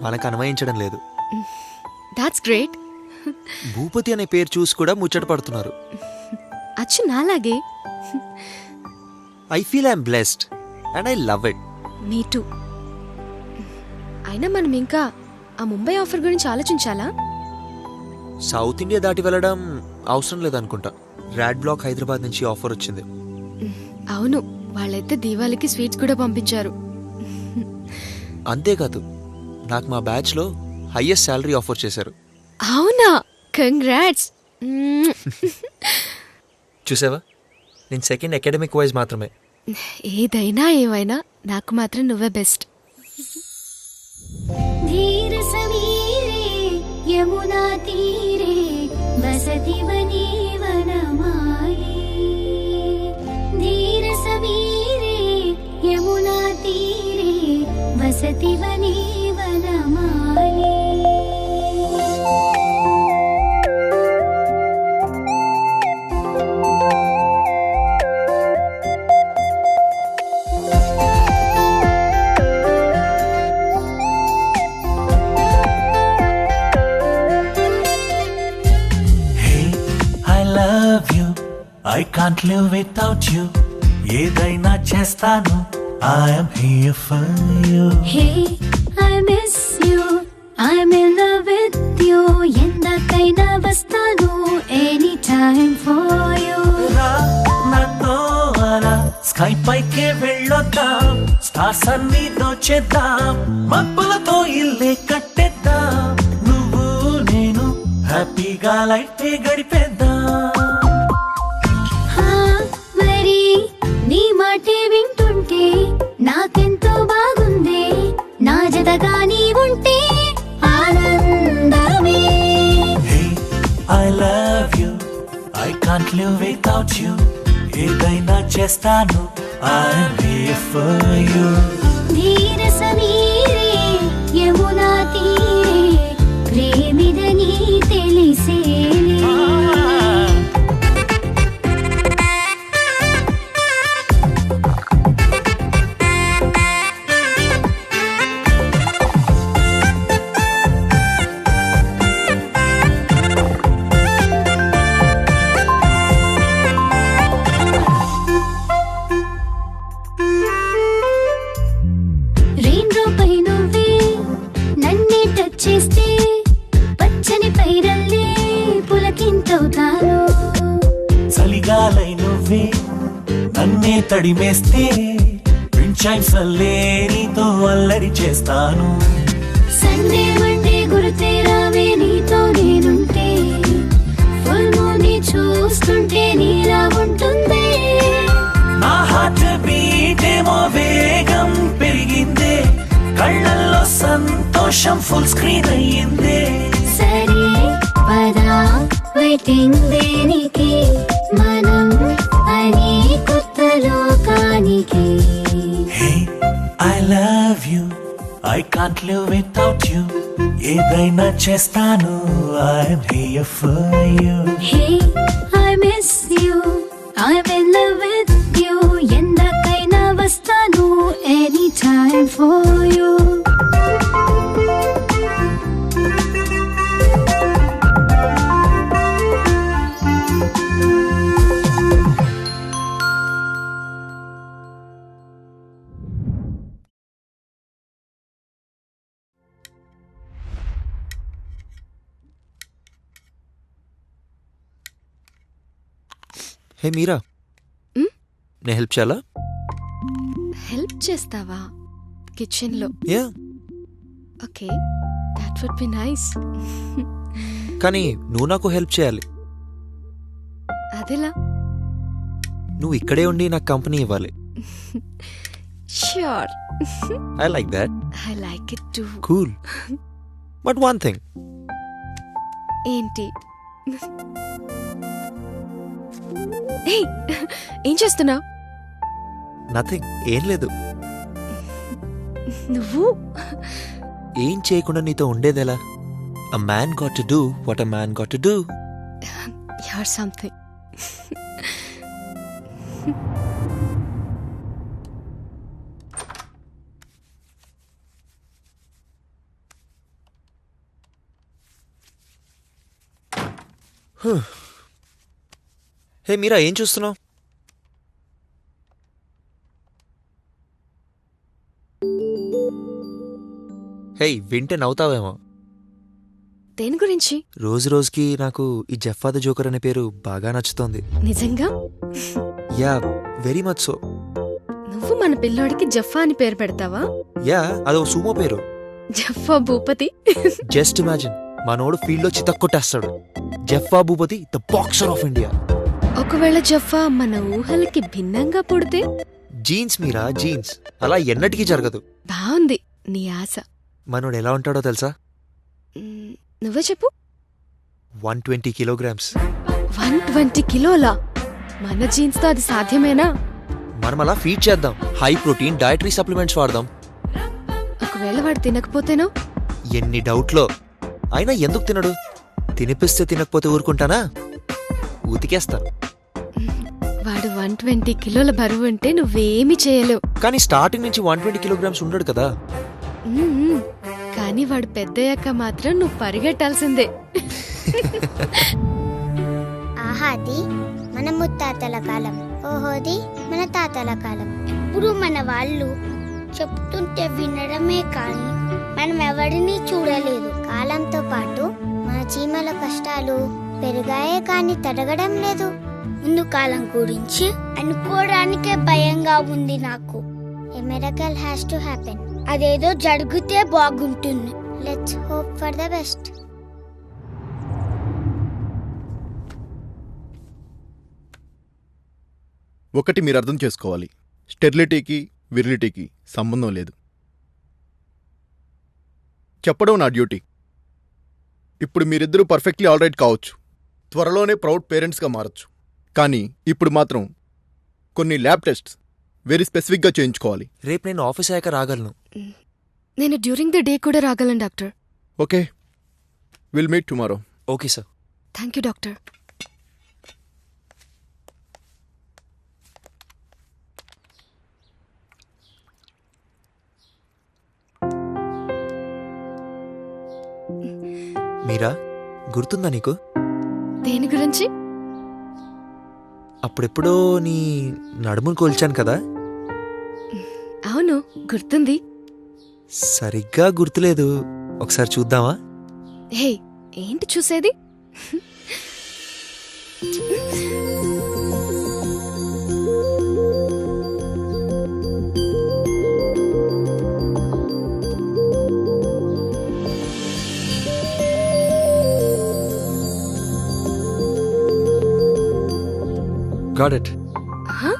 మనకు అన్వయించడం లేదు. That's great. భూపతి అనే పేరు చూసి కూడా ముచ్చట పడుతున్నారు. అచ్చు నాలాగే. I feel I'm blessed and I love it. Me two. అయినా మనం ఇంకా ఆ ముంబై ఆఫర్ గురించి ఆలోచించాలా? సౌత్ ఇండియా దాటి వెళ్ళడం అవసరం లేదనుకుంటా. రాడ్ బ్లాక్ హైదరాబాద్ నుంచి ఆఫర్ వచ్చింది. అవును, వాళ్ళైతే దీవాళికి స్వీట్స్ కూడా పంపించారు. అంతేకాదు, నాకు మా బ్యాచ్ లో హైయెస్ట్ శాలరీ ఆఫర్ చేశారు. అవునా? కంగ్రాట్స్. చూసావా, నేను సెకండ్ అకాడమిక్ వైజ్ మాత్రమే. ఏదైనా ఏమైనా నాకు మాత్రం నువ్వే బెస్ట్. धीर समीरे यमुना तीरे वसति वने वनमाली. धीर समीरे यमुना तीरे वसति वने वनमाली. I can't live without you. ఏదైనా చేస్తాను. I am here for you. Hey, I miss you. I'm in love with you. ఎందకైనా వస్తాను. Anytime for you. నాతో అలా స్కై పైకే వెళ్ళొద్దాం. స్టార్స్ అన్ని దోచేద్దాం. మబ్బులతో ఇల్లే కట్టేద్దాం. నువ్వు నేను హ్యాపీగా లైఫ్ గడిపేద్దాం. నీ మాటే వింటుంటే నాకెంతో బాగుంది. నా జతగా నీ ఉంటే ఆనందమే. Hey, I love you. I can't live without you. ఏదైనా చేస్తాను. I'm here for you. ధీర సమీరే యమునా తీరే ప్రేమిదని తెలిసేలే. చేస్తే పచ్చని పైరల్లే పులకింతవుతాను. చలిగాలై నువ్వే నన్నే తడిమేస్తే వించైసల్లే నీతో అల్లరి చేస్తాను. సండే మండే గురుతే రావే నీతో నేనుంటే. ఫుల్ మూన్ చూస్తుంటే నీలా ఉంటుంది. నా హార్ట్ బీట్ ఏమో వేగం పెరిగిందే. కళ్ళల్లో సంతోషం ఫుల్ స్క్రీన్ అయ్యిందే. సరే పదా వెయిటింగ్ దేనికి, మనం అని కొత్త లోకానికి. Hey, I love you. I can't live without you. ఏదైనా చేస్తాను. I'm here for you. Hey, I miss you. I'm in love with you. ఎందకైనా వస్తాను. Anytime for you. హే మీరా, నేను హెల్ప్ చేయాలా? హెల్ప్ చేస్తావా కిచెన్ లో? Yeah. Okay, that would be nice. కానీ నువ్వు నాకు హెల్ప్ చేయాలి. అదెలా? నువ్వు ఇక్కడే ఉండి నాకు కంపెనీ ఇవ్వాలి. Sure. I like that. I like it to. Cool. But one thing. ఏంటి? ఏయ్, ఏం చేస్తున్నావు? నథింగ్. ఏం లేదు. నువ్వు ఏం చేయకుండా నీతో ఉండేదెలా? A man got to do what a man got to do. You're something. హే మీరా, ఏం చూస్తున్నావు? హే, వింటే నవ్వుతావేమో. దేని గురించి? రోజు రోజుకి నాకు ఈ జెఫ్ఫా ద జోకర్ అనే పేరు బాగా నచ్చుతోంది. నిజంగా? Yeah, very much so. నువ్వు మన పిల్లోడికి జఫ్ఫా అని పేరు పెడతావా? యా, అదో సుమో పేరు. జఫ్ఫా భూపతి. జస్ట్ ఇమాజిన్, మనోడు ఫీల్డ్ లో చితక్కొట్టేస్తాడు. Jaffa Bhupathi, the boxer of India. ఒకవేళ జఫ్ఫా మన ఊహలకి భిన్నంగా పుడితే? Genes Meera, genes. అలా ఎన్నటికీ జరగదు. బాగుంది నీ ఆశ. మనోడు ఎలా ఉంటాడో తెలుసా? నువ్వే చెప్పు. 120 kilograms. 120 కిలోలా? మన జీన్స్ తో అది సాధ్యమేనా? మనం అలా ఫీడ్ చేద్దాం. హై ప్రోటీన్ డైటరీ సప్లిమెంట్స్ వాడదాం. ఒకవేళ వాడు తినకపోతేనో? ఎన్ని డౌట్లో. అయినా ఎందుకు తినడు? తినిపిస్తే తినకపోతే ఊరుకుంటానా? ఉతికేస్తాను. వాడు 120 కిలోల బరువు అంటే నువ్వేమీ చేయలేవు. కానీ స్టార్టింగ్ నుంచి 120 kilograms ఉండడు కదా. కానీ వాడు పెద్దయ్యాక మాత్రం నువ్వు పరిగెట్టాల్సిందే. ఆహాది మన ముత్తాతల కాలం, ఓహోది మన తాతల కాలం. ఇప్పుడు మన వాళ్ళు చెప్తుంటే వినడమే కానీ మనం ఎవరిని చూడలేదు. కాలంతో పాటు మన చీమల కష్టాలు పెరిగాయే కానీ తరగడం లేదు. ముందు కాలం గురించి అనుకోవడానికే భయంగా ఉంది నాకు. A miracle has to happen. అదేదో జరిగితే బాగుంటుంది. Let's hope for the best. ఒకటి మీరు అర్థం చేసుకోవాలి, స్టెరిలిటీకి విరిలిటీకి సంబంధం లేదు. చెప్పడం నా డ్యూటీ. ఇప్పుడు మీరిద్దరూ పర్ఫెక్ట్లీ ఆల్రైట్ కావచ్చు, త్వరలోనే ప్రౌడ్ పేరెంట్స్గా మారచ్చు. కానీ ఇప్పుడు మాత్రం కొన్ని ల్యాబ్ టెస్ట్స్ వెరీ స్పెసిఫిక్గా చేయించుకోవాలి. రేపు నేను ఆఫీస్ అయ్యాక రాగలను. నేను డ్యూరింగ్ ద డే కూడా రాగలను doctor. Okay, will meet tomorrow. Okay sir. Thank you doctor. Meera, గుర్తుందా నీకు? దేని గురించి? అప్పుడెప్పుడో నీ నడుమును కోల్చాను కదా. అవును, గుర్తుంది. సరిగ్గా గుర్తులేదు. ఒకసారి చూద్దామా? హే, ఏంటి చూసేది? Got it. Huh?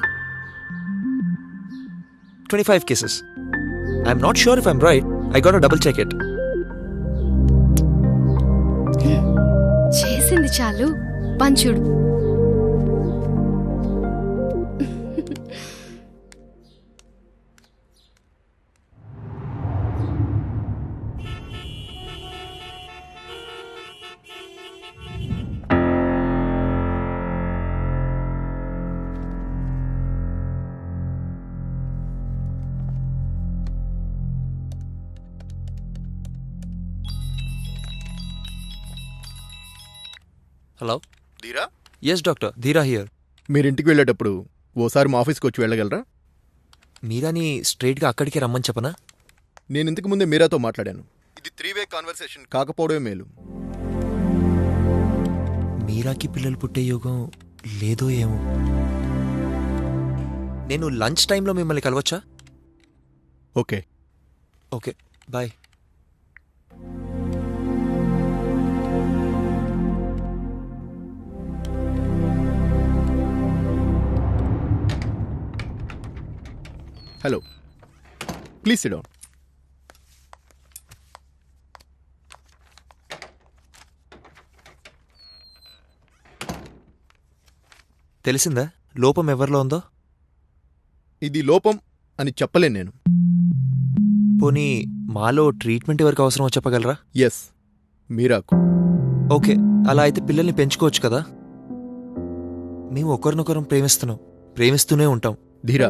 25 cases. I'm not sure if I'm right. I gotta double check it. చేసింది చాలు, పంచుడు. హలో. ధీరా? ఎస్ డాక్టర్, ధీరా హియర్. మీరింటికి వెళ్ళేటప్పుడు ఓసారి మా ఆఫీస్కి వచ్చి వెళ్ళగలరా? మీరాని స్ట్రైట్గా అక్కడికే రమ్మని చెప్పనా? నేను ఇంతకు ముందే మీరాతో మాట్లాడాను. ఇది 3-way కాన్వర్సేషన్ కాకపోవడమే మేలు. మీరాకి పిల్లలు పుట్టే యోగం లేదో ఏమో. నేను లంచ్ టైంలో మిమ్మల్ని కలవచ్చా? Okay. Okay, bye. Hello, please sit down. తెలిసిందా లోపం ఎవరిలో ఉందో? ఇది లోపం అని చెప్పలేను నేను. పోనీ మాలో ట్రీట్మెంట్ ఎవరికి అవసరమో చెప్పగలరా? ఎస్, మీరాకు. ఓకే, అలా అయితే పిల్లల్ని పెంచుకోవచ్చు కదా. మేము ఒకరినొకరం ప్రేమిస్తూనే ఉంటాం. ధీరా,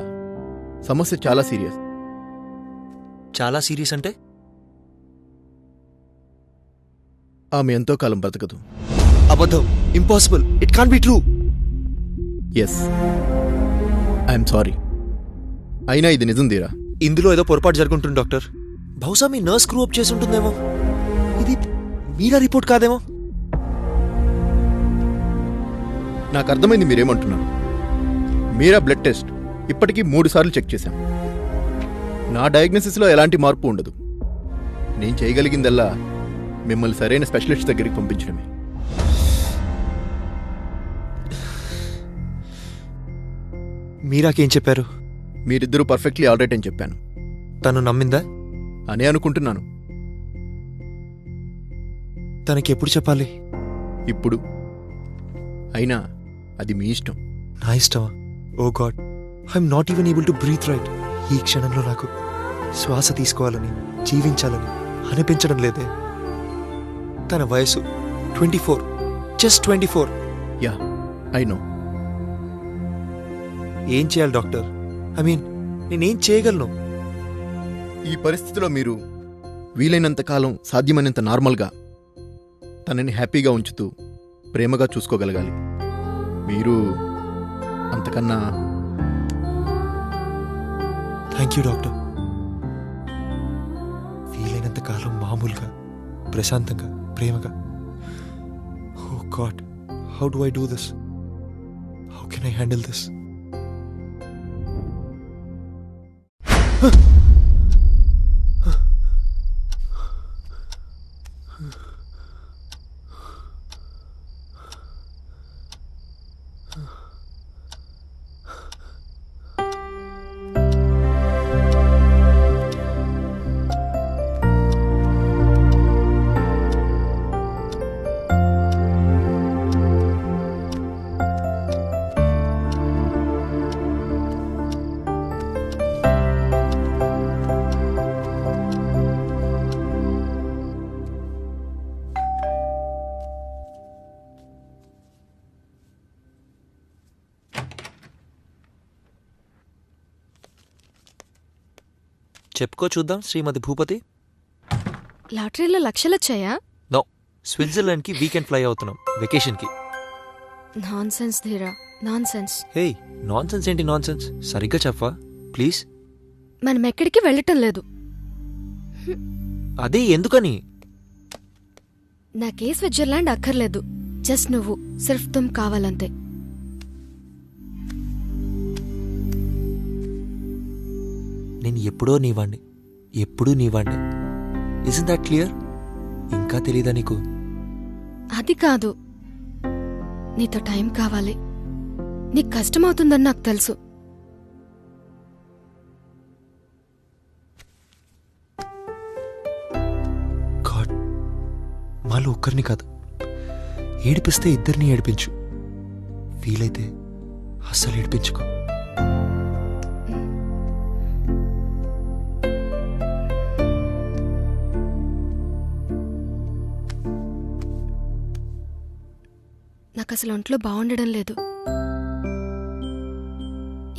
సమస్య చాలా సీరియస్. చాలా సీరియస్ అంటే? ఆమె ఎంతో కాలం బ్రతకదు. అబద్ధం, impossible, it can't be true. Yes, I'm sorry. అయినా ఇది నిజం ధీరా. ఇందులో ఏదో పొరపాటు జరుగుంటుంది డాక్టర్. బహుశా మీ నర్స్ స్క్రూ అప్ చేసి ఉంటుందేమో. ఇది మీరా రిపోర్ట్ కాదేమో. నాకు అర్థమైంది మీరేమంటున్నారు. మీరా బ్లడ్ టెస్ట్ ఇప్పటికీ 3 సార్లు చెక్ చేశాం. నా డయాగ్నోసిస్లో ఎలాంటి మార్పు ఉండదు. నేను చేయగలిగిందల్లా మిమ్మల్ని సరైన స్పెషలిస్ట్ దగ్గరికి పంపించడమే. మీరాకేం చెప్పారు? మీరిద్దరూ పర్ఫెక్ట్లీ ఆల్రైట్ అని చెప్పాను. తను నమ్మిందా? అనే అనుకుంటున్నాను. తనకి ఎప్పుడు చెప్పాలి? ఇప్పుడు. అయినా అది మీ ఇష్టం. నా ఇష్టమా? Oh god, I'm not even able to breathe right. ఈ క్షణంలో నాకు శ్వాస తీసుకోవాలని, జీవించాలని అనిపించడం లేదే. తన వయసు 24, జస్ట్ 24. Yeah, I know. ఏం చేయాలి డాక్టర్? ఐ మీన్, నేనేం చేయగలను? ఈ పరిస్థితిలో మీరు వీలైనంత కాలం సాధ్యమైనంత నార్మల్గా తనని హ్యాపీగా ఉంచుతూ ప్రేమగా చూసుకోగలగాలి. మీరు అంతకన్నా. Thank you doctor. వీలైనంత కాలం మామూలుగా, ప్రశాంతంగా, ప్రేమగా. Oh god, how do I do this? How can I handle this? చెప్పుకో చూద్దాం శ్రీమతి భూపతి. లాటరీలో లక్షలొచ్చాయా? నో, స్విట్జర్లాండ్కి వీకెండ్ ఫ్లై అవుతున్నాం వెకేషన్కి. Nonsense Dheera, nonsense. Hey, nonsense ఏంటి నాన్ సెన్స్? సరిగ్గా చెప్పా ప్లీజ్. మనం ఎక్కడికి వెళ్ళటం లేదు. అదే ఎందుకని? నాకే స్విట్జర్లాండ్ అక్కర్లేదు. జస్ట్ నువ్వు, సిర్ఫ్ తుమ్ కావాలంతే. నేను ఎప్పుడో నీవాణ్ణి, ఎప్పుడూ నీవాణ్ణి. Isn't that clear? ఇంకా తెలీదా నీకు? అది కాదు, నీతో టైం కావాలి. నీకు కష్టమవుతుందని నాకు తెలుసు. గాడ్, మాలో ఒక్కరిని కాదు, ఏడిపిస్తే ఇద్దరిని ఏడిపించు. వీలైతే అస్సలు ఏడిపించుకో. నాకు అసలు ఒంట్లో బాగుండడం లేదు.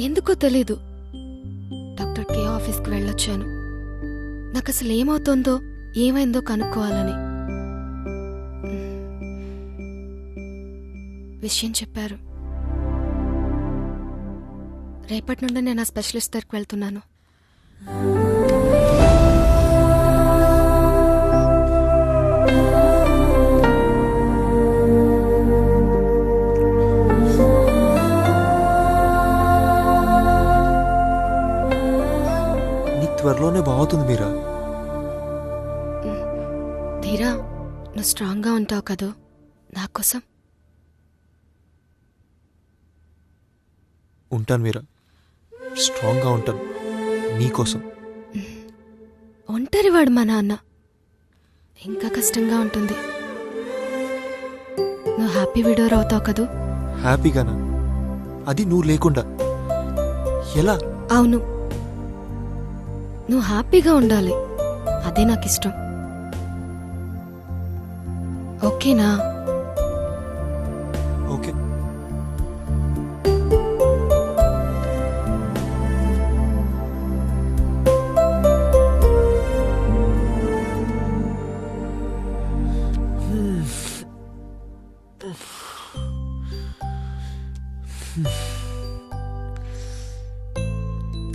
ఎందుకో తెలీదు. డాక్టర్ కే ఆఫీస్కి వెళ్ళొచ్చాను. నాకు అసలు ఏమవుతుందో, ఏమైందో కనుక్కోవాలని. విషయం చెప్పారు. రేపటి నుండి నేను ఆ స్పెషలిస్ట్ దగ్గరికి వెళ్తున్నాను. త్వరలోనే బాగుతుంది మీరా. ధీరా, నువ్వు స్ట్రాంగ్గా ఉంటావు కదూ నా కోసం? ఉంటాను మీరా, స్ట్రాంగ్గా ఉంటాను నీకోసం. ఒంటరివాడు మా నాన్న, ఇంకా కష్టంగా ఉంటుంది. నువ్వు హ్యాపీ విడోర్ అవుతావు కదూ? హ్యాపీగానా? అది నువ్వు లేకుండా ఎలా? అవును, నువ్వు హ్యాపీగా ఉండాలి, అదే నాకు ఇష్టం. ఓకేనా? ఓకే.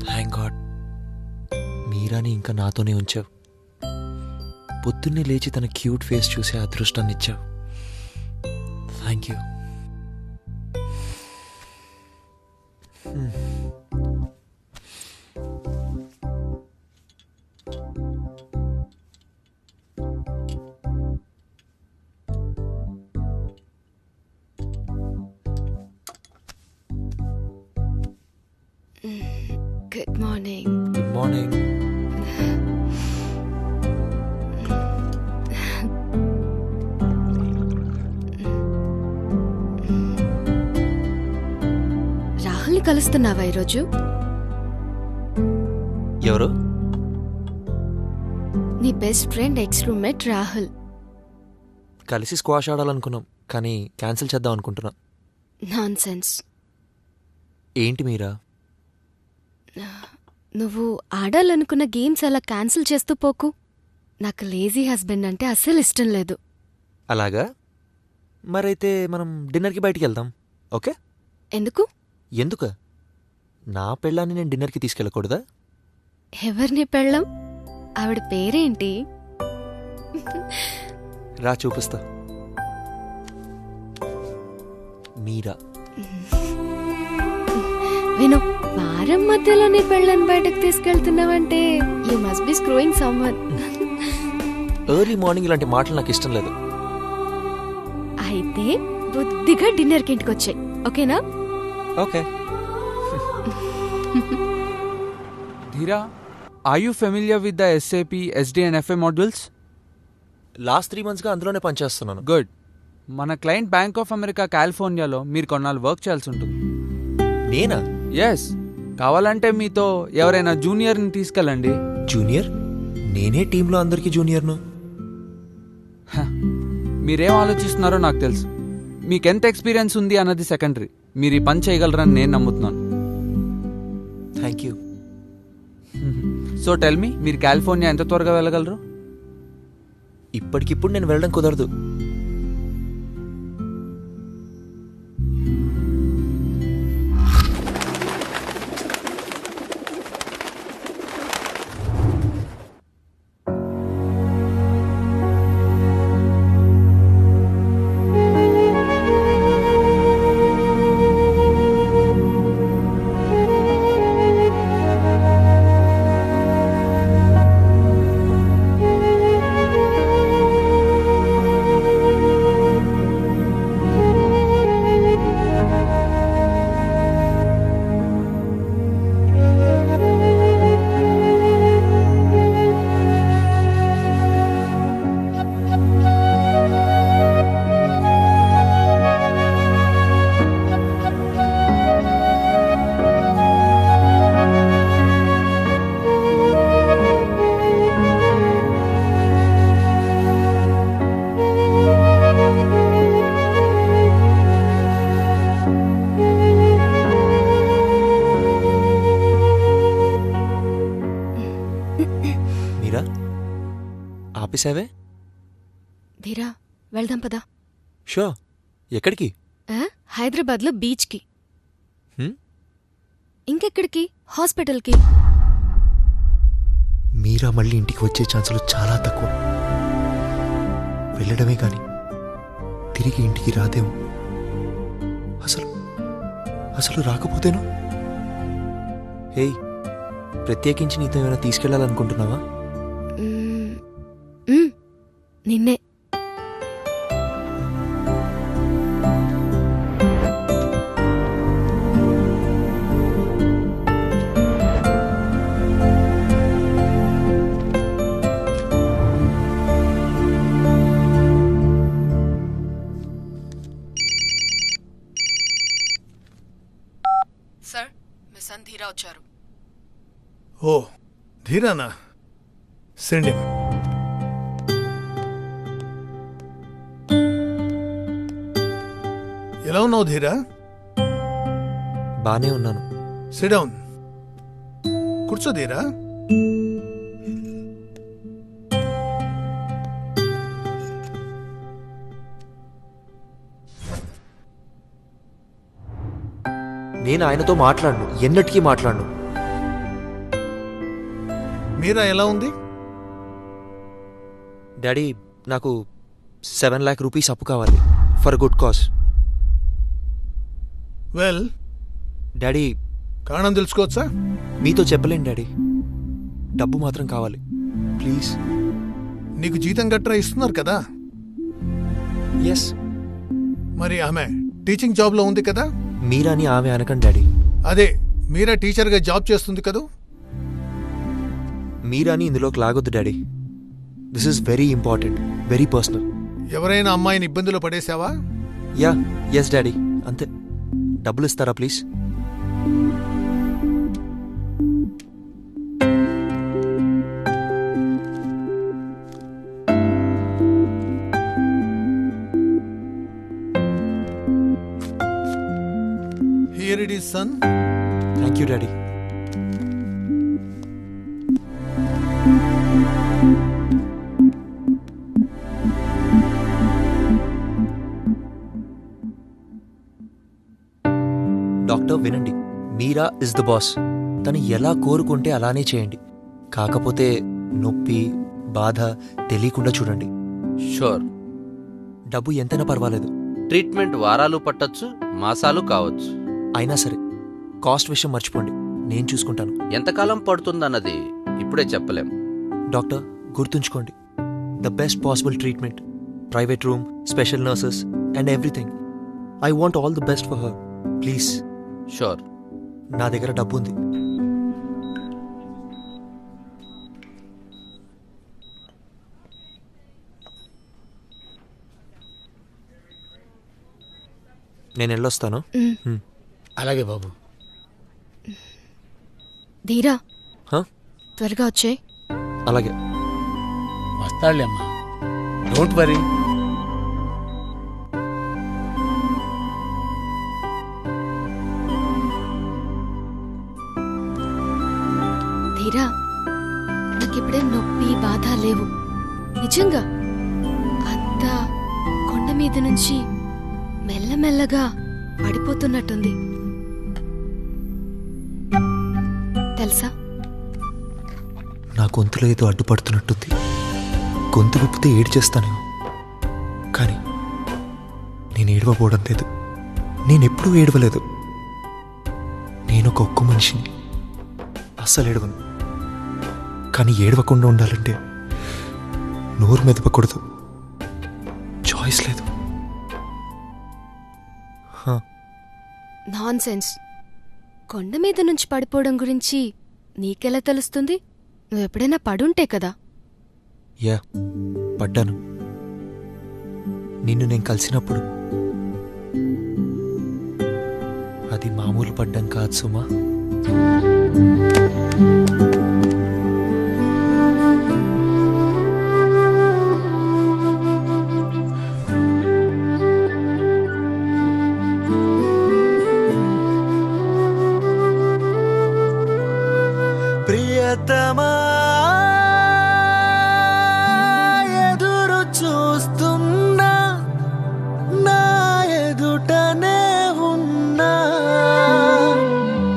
థ్యాంక్ గాడ్ మీరాని ఇంకా నాతోనే ఉంచావు. పొద్దున్నే లేచి తన క్యూట్ ఫేస్ చూసే అదృష్టాన్ని ఇచ్చావు. Thank you. Good morning. Good morning. రాహుల్ని కలుస్తున్నావా ఈరోజు? ఎవరు? నీ best friend ex roommate Rahul. కలిసి స్క్వాష్ ఆడాలనుకున్నాం, కానీ క్యాన్సిల్ చేద్దాం అనుకుంటున్నా. నాన్సెన్స్. ఏంటి మీరా? నువ్వు ఆడాలనుకున్న గేమ్స్ అలా క్యాన్సిల్ చేస్తూ పోకు. నాకు లేజీ హస్బెండ్ అంటే అస్సలు ఇష్టం లేదు. అలాగా? మరైతే మనం డిన్నర్కి బయటికి వెళ్దాం, ఓకే? ఎందుకు? ఎందుక? నా పెళ్ళాన్ని నేను డిన్నర్కి తీసుకెళ్ళకూడదా? ఎవరిని పెళ్ళం? ఆవిడ పేరేంటి? రా చూపిస్తా. మీరా. విను, వారం మధ్యలో నీ పెళ్ళని బయటకు తీసుకెళ్తున్నావంటే you must be screwing someone. Early morning ఇలాంటి మాటలు నాకు ఇష్టం లేదు. అయితే బుద్ధిగా డిన్నర్కి ఇంటికి వచ్చాయి, ఓకేనా? Okay. Dheera, are you familiar with the SAP, SD and FA modules? Last 3 monthsగా అందులోనే పనిచేస్తున్నాను. గుడ్. మన క్లయింట్ బ్యాంక్ ఆఫ్ అమెరికా కాలిఫోర్నియాలో మీరు కొన్నాళ్ళు వర్క్ చేయాల్సి ఉంటుంది. నేనా? ఎస్. కావాలంటే మీతో ఎవరైనా జూనియర్ని తీసుకెళ్ళండి. జూనియర్? నేనే టీంలో అందరికీ జూనియర్ను. మీరేం ఆలోచిస్తున్నారో నాకు తెలుసు. మీకెంత ఎక్స్పీరియన్స్ ఉంది అన్నది సెకండరీ. మీరు ఈ పని చేయగలరని నేను నమ్ముతున్నాను. Thank you. So tell me, మీరు కాలిఫోర్నియా ఎంత త్వరగా వెళ్ళగలరు? ఇప్పటికిప్పుడు నేను వెళ్ళడం కుదరదు. ఆపేసావే? ధీరా, వెళ్దాం పదా. షో. ఎక్కడికి? హైదరాబాద్లో బీచ్కి. హ్మ్? ఇంకెక్కడికి? హాస్పిటల్కి. మీరా మళ్ళీ ఇంటికి వచ్చే ఛాన్సులు చాలా తక్కువ. వెళ్ళడమే కానీ తిరిగి ఇంటికి రాదేమో. అసలు రాకపోతేను? హేయ్, ప్రత్యేకించి నీతో ఏమైనా తీసుకెళ్లాలనుకుంటున్నావా? నిన్నే. ధీరా వచ్చారు. ఓ ధీరానా, సెండి. ఎలా ఉన్నావు ధీరా? బానే ఉన్నాను. SIT down. కూర్చో ధీరా. నేను ఆయనతో మాట్లాడను, ఎన్నటికీ మాట్లాడను. మీరా ఎలా ఉంది? డాడీ, నాకు 7 lakh రూపీస్ అప్పు కావాలి for good cause. Well daddy, కారణం తెలుసుకోవచ్చా? మీతో చెప్పలేను డాడీ, డబ్బు మాత్రం కావాలి ప్లీజ్. నీకు జీతం గట్రా ఇస్తున్నారు కదా? ఎస్. మరి ఆమె టీచింగ్ జాబ్లో ఉంది కదా? మీరాని ఆమె అనకండి డాడీ. అదే, మీరా టీచర్గా జాబ్ చేస్తుంది కదా? మీరాని ఇందులోకి లాగొద్దు daddy. This is very important, very personal. ఎవరైనా అమ్మాయిని ఇబ్బందులు పడేసావా? యా, ఎస్ డాడీ, అంతే. డబ్బులు ఇస్తారా please? Here it is, son. Thank you, Daddy. Doctor వినండి, మీరా ఇస్ ద బాస్. తను ఎలా కోరుకుంటే అలానే చేయండి. కాకపోతే నొప్పి, బాధ తెలియకుండా చూడండి. షూర్. డబ్బు ఎంతైనా పర్వాలేదు. ట్రీట్మెంట్ వారాలు పట్టొచ్చు, మాసాలు కావచ్చు. అయినా సరే కాస్ట్ విషయం మర్చిపోండి, నేను చూసుకుంటాను. ఎంతకాలం పడుతుందన్నది ఇప్పుడే చెప్పలేం. డాక్టర్, గుర్తుంచుకోండి, the best possible treatment, private room, special nurses and everything. I want all the best for her. Please. Sure. నా దగ్గర డబ్బు ఉంది. నేను వెళ్ళొస్తాను. అలాగే బాబు. ధీరా, త్వరగా వచ్చే. అలాగే. వస్తాడులేమ్మా, డోంట్ వరీ. ధీరా, నాకిప్పుడే నొప్పి, బాధ లేవు. నిజంగా అంతా కొండ మీద నుంచి మెల్లమెల్లగా పడిపోతున్నట్టుంది తెలుసా? నా గొంతులో ఏదో అడ్డుపడుతున్నట్టుంది. గొంతు విప్పితే ఏడు చేస్తానేమో, కానీ నేను ఏడవబోవడం లేదు. నేనెప్పుడూ ఏడవలేదు. నేను ఒక ఒక్క మనిషిని, అస్సలు ఏడవను. కానీ ఏడవకుండా ఉండాలంటే నోరు మెదపకూడదు. చాయిస్ లేదు. Non sense. కొండ మీద నుంచి పడిపోవడం గురించి నీకెలా తెలుస్తుంది? నువ్వెప్పుడైనా పడుంటే కదా. యా, పడ్డాను. నిన్ను నేను కలిసినప్పుడు. అది మామూలు పడ్డం కాదు సుమా. ప్రియతమా, ఎదురు చూస్తున్నా, నా ఎదుటనే ఉన్నా.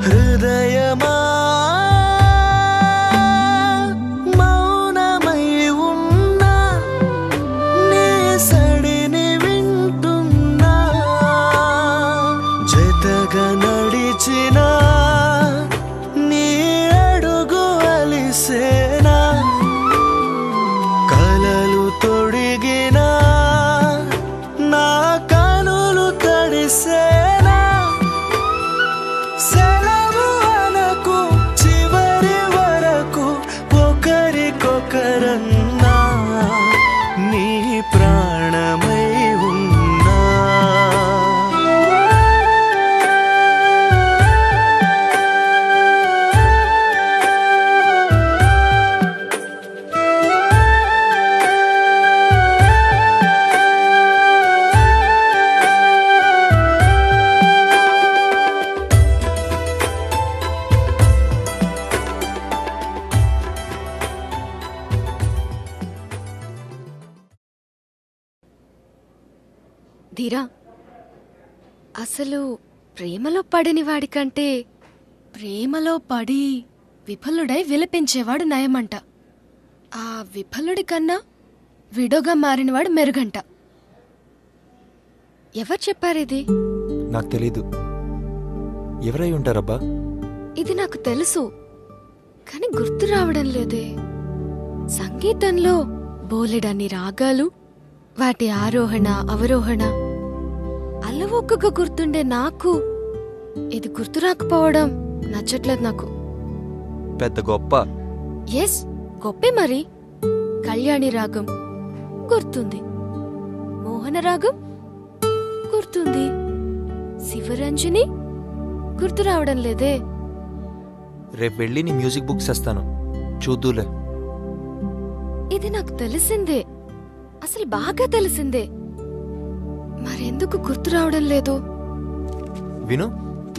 హృదయమా, మౌనమై ఉన్నా, నీ సడిని వింటున్నా. జతగా నడిచినా, సేనా కలలు తొడిగినా, నా కనులు తడిసేనా. సెలవు అనకు ధీరా, అసలు ప్రేమలో పడని వాడికంటే ప్రేమలో పడి విఫలుడై విలపించేవాడు నయమంట. ఆ విఫలుడి కన్నా విడోగా మారినవాడు మెరుగంట. ఎవరు చెప్పారిది? నాకు తెలీదు. ఎవరై ఉంటారబ్బా? ఇది నాకు తెలుసు, కానీ గుర్తు రావడం లేదే. సంగీతంలో బోలెడన్ని రాగాలు, వాటి ఆరోహణ అవరోహణ అల్లవొక్కగా గుర్తుండే నాకు ఇది గుర్తు రాకపోవడం నచ్చట్లేదు నాకు. పెద్ద గొప్ప. ఎస్, గొప్పే మరి. కళ్యాణి రాగం గుర్తుంది, మోహన రాగం గుర్తుంది, శివరంజని గుర్తు రావడం లేదే. రేపు వెళ్ళి నీ మ్యూజిక్ బుక్స్ ఇస్తాను, చూద్దులే. ఇది నాకు తెలిసిందే, అసలు బాగా తెలిసిందే. మరెందుకు గుర్తు రావడం లేదు? విను,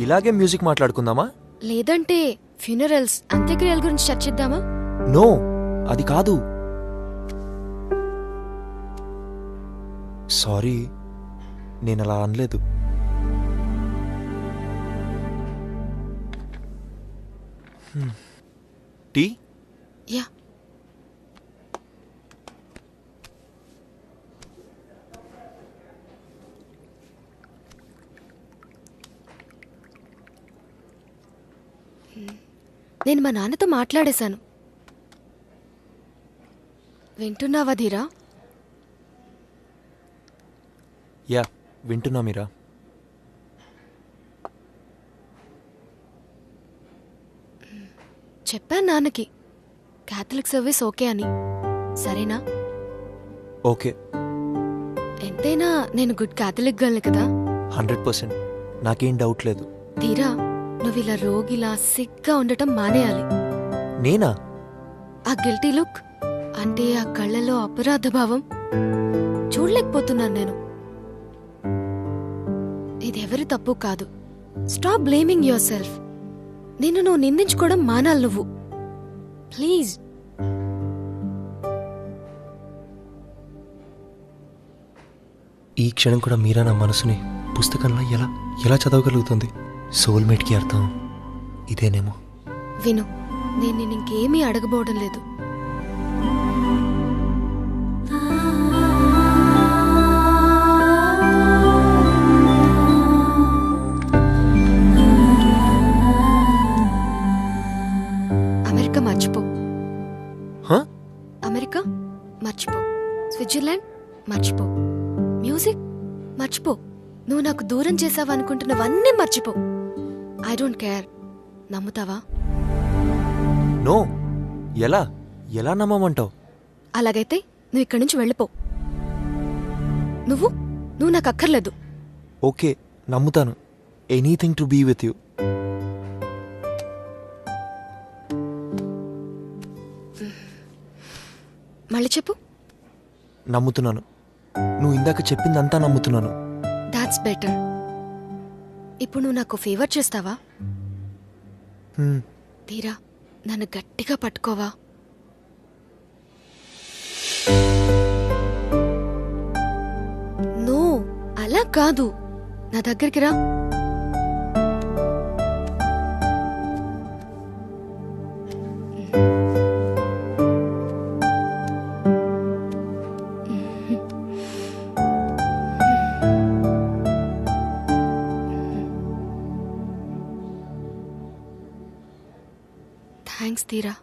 ఇలాగే మ్యూజిక్ మాట్లాడుకుందామా? లేదంటే ఫ్యూనరల్స్, అంత్యక్రియల గురించి చర్చిద్దామా? నో, అది కాదు. సారీ, నేను అలా అనలేదు. టీ? యా. నేను మా నాన్నతో మాట్లాడేశాను. వింటున్నావా ధీరా? యా, వింటున్నా మీరా. చెప్పాను నాన్నకి క్యాథలిక్ సర్వీస్ ఓకే అని. సరేనా? ఓకే. ఎంతైనా నేను గుడ్ క్యాథలిక్ గర్ల్ కదా. 100%, నాకేం డౌట్ లేదు. ధీరా, నువ్వు ఇలా రోగిలా సిగ్గా ఉండటం మానేయాలి. నేనా? ఆ గిల్టీ లుక్ అంటే ఆ కళ్ళలో అపరాధ భావం చూడలేకపోతున్నాను నేను. ఇదెవరి తప్పు కాదు. Stop blaming your self. నిన్ను నువ్వు నిందించుకోవడం మానాలి నువ్వు, ప్లీజ్. ఈ క్షణం కూడా మీరా నా మనసుని పుస్తకంలో ఎలా ఎలా చదవగలుగుతుంది? సోల్మేట్కి అర్థం ఇదేనేమో. విను, నేను నిన్ను ఇంకేమీ అడగబోవడం లేదు. అమెరికా మర్చిపో. అమెరికా మర్చిపో, స్విట్జర్లాండ్ మర్చిపో, మ్యూజిక్ మర్చిపో, నువ్వు నాకు దూరం చేసావనుకుంటున్నవన్నీ మర్చిపో. I don't care. నమ్ముతావా? నో. ఎలా ఎలా నమ్మమంటావు? అలాగైతే నువ్వు ఇక్కడి నుంచి వెళ్ళిపో. నువ్వు నాకు అక్కర్లేదు. ఓకే, నమ్ముతాను. Anything to be with you. మళ్ళీ చెప్పు. నమ్ముతున్నాను. నువ్వు ఇందాక చెప్పిందంతా నమ్ముతున్నాను. That's better. ఇప్పుడు నువ్వు నాకు ఫేవర్ చేస్తావా? తీరా నన్ను గట్టిగా పట్టుకోవా? నో, అలా కాదు. నా దగ్గరికి రా. థ్యాంక్స్ తీరా.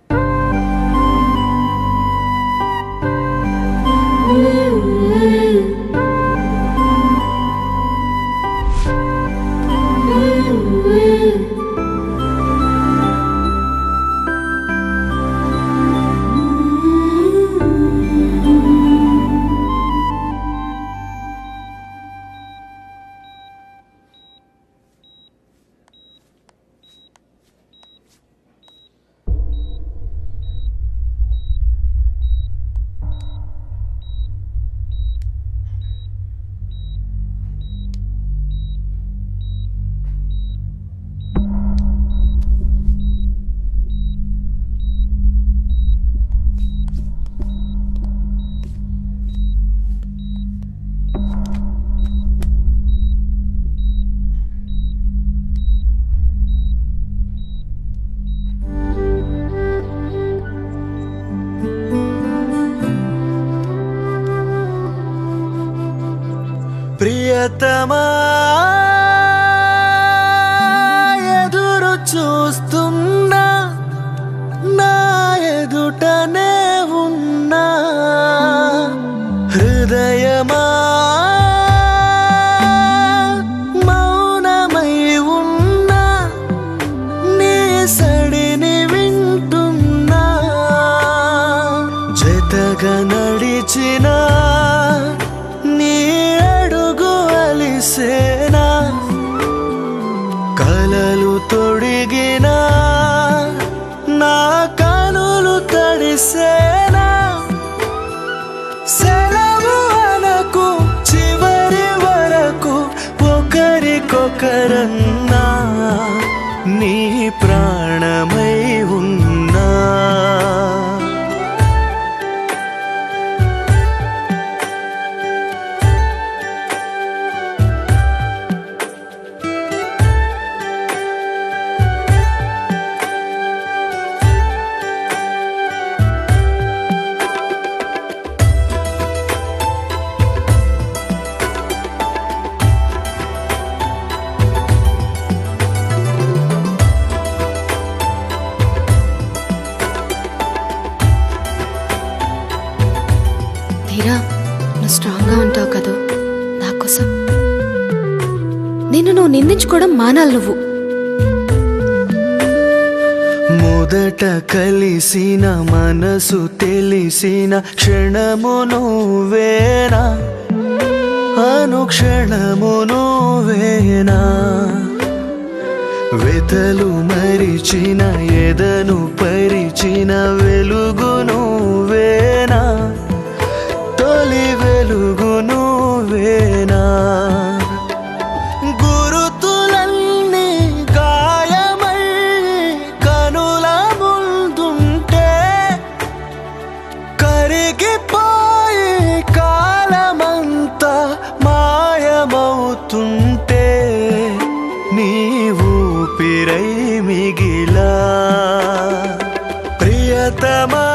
ప్రియతమా ఎదురు చూస్తున్నా నా ఎదుటనే ఉన్నా హృదయమా మౌనమై ఉన్నా నీ సడిని వింటున్నా జతగా నడిచిన నీ అడుగు అలిసేనా కలలు తొడిగిన నా కనులు తడిసేనా సెలవు అనకు చివరి వరకు ఒకరికొకరన్నా నీ ప్రాణమై ఉన్నా ధీరా, నువ్వు స్ట్రాంగ్గా ఉంటావు కదా నా కోసం. నిన్ను నువ్వు నిందించుకోవడం మానాలి నువ్వు. మొదట కలిసిన మనసు తెలిసిన క్షణము నువ్వేనా అనుక్షణము నువ్వేనా వెతలు మరిచిన ఎదను పరిచిన వెలుగు నువ్వేనా తొలి వెలుగు నువ్వేనా గురుతులన్నీ గాయమై కనుల ముందుంటే కరిగిపోయి కాలమంతా మాయమవుతుంటే నీ ఊపిరై మిగిలా ప్రియతమా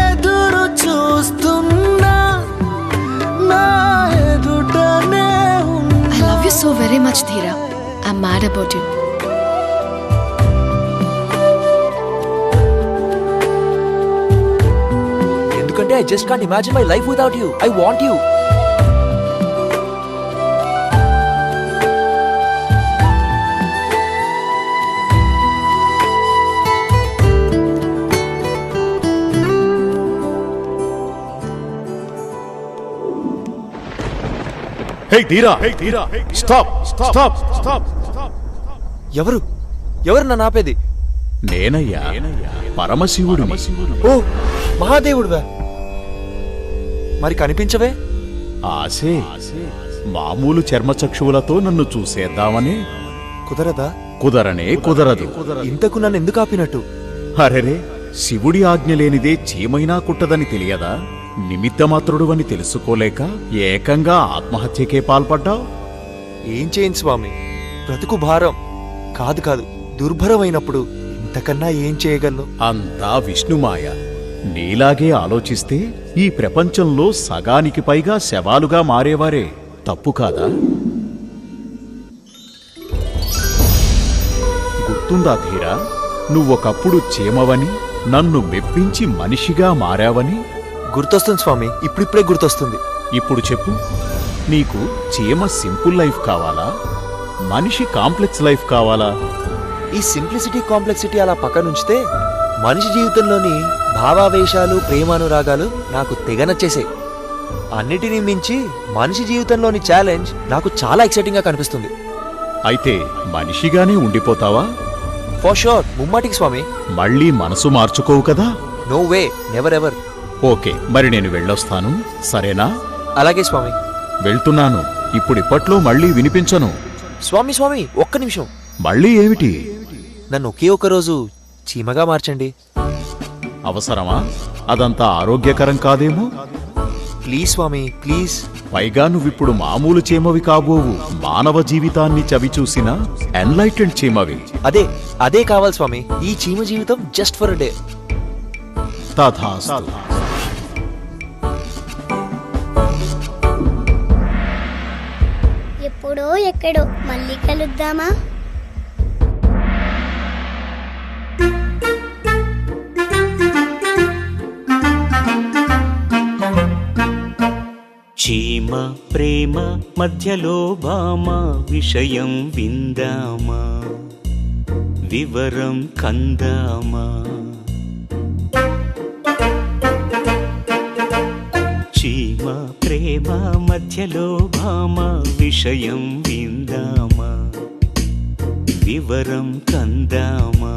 ఎదురు చూస్తున్నా నా ఎదుటనే I love you so very much, Dheera. I'm mad about you. ఎందుకంటే I just can't imagine my life without you. I want you. Hey, Dheera! Stop! Stop! Stop! ఎవరు నన్ను ఆపేది? నేనయ్యా పరమశివుడు. ఓ మహాదేవుడువా? మరి కనిపించవే? ఆసే మామూలు చర్మచక్షువులతో నన్ను చూసేద్దామని. కుదరదా? కుదరనే కుదరదు. ఇంతకు నన్ను ఎందుకు ఆపినట్టు? అరెరే, శివుడి ఆజ్ఞ లేనిదే చీమైనా కుట్టదని తెలియదా? నిమిత్తమాత్రుడు అని తెలుసుకోలేక ఏకంగా ఆత్మహత్యకే పాల్పడ్డావు. ఏం చేయండి స్వామి, బ్రతుకు భారం. కాదు దుర్భరమైనప్పుడు ఇంతకన్నా ఏం చేయగలను? అంతా విష్ణుమాయ. నీలాగే ఆలోచిస్తే ఈ ప్రపంచంలో సగానికి పైగా శవాలుగా మారేవారే. తప్పు కాదా? గుర్తుందా ధీరా, నువ్వొకప్పుడు చీమవని నన్ను మెప్పించి మనిషిగా మారావని? గుర్తొస్తుంది స్వామి, ఇప్పుడిప్పుడే గుర్తొస్తుంది. ఇప్పుడు చెప్పు, నీకు చీమ సింపుల్ లైఫ్ కావాలా, మనిషి కాంప్లెక్స్ లైఫ్ కావాలా? ఈ సింప్లిసిటీ కాంప్లెక్సిటీ అలా పక్కనుంచితే మనిషి జీవితంలోని భావావేశాలు ప్రేమానురాగాలు నాకు తెగ నచ్చేసాయి. అన్నిటినీ మించి మనిషి జీవితంలోని ఛాలెంజ్ నాకు చాలా ఎక్సైటింగ్ గా కనిపిస్తుంది. అయితే మనిషిగానే ఉండిపోతావా? ఫర్ షూర్, ముమ్మాటికి స్వామి. మళ్ళీ మనసు మార్చుకోవు కదా? No way, never ever. Okay, మరి నేను వెళ్ళొస్తాను, సరేనా? అలాగే స్వామి. వెళ్తున్నాను. ఇప్పట్లో మళ్ళీ వినిపించను. స్వామి ఒక్క నిమిషం. మళ్ళీ ఏమిటి? నన్ను ఒకే ఒక రోజు చీమగా మార్చండి. అవసరమా? అదంతా ఆరోగ్యకరం కాదేమో. Please Swami, please. పైగా నువ్విప్పుడు మామూలు చీమవి కాబోవు, మానవ జీవితాన్ని చవిచూసిన ఎన్లైటెడ్ చీమవి. అదే కావాలి స్వామి. ఈ చీమ జీవితం జస్ట్ ఫర్ డే. తథాస్తు. ఎప్పుడో ఎక్కడో మళ్ళీ కలుద్దామా? చీమ ప్రేమ మధ్యలో భామ విషయం విందామా వివరం కందామా చీమ ప్రేమ మధ్యలో భామ విషయం విందామా వివరం కందామా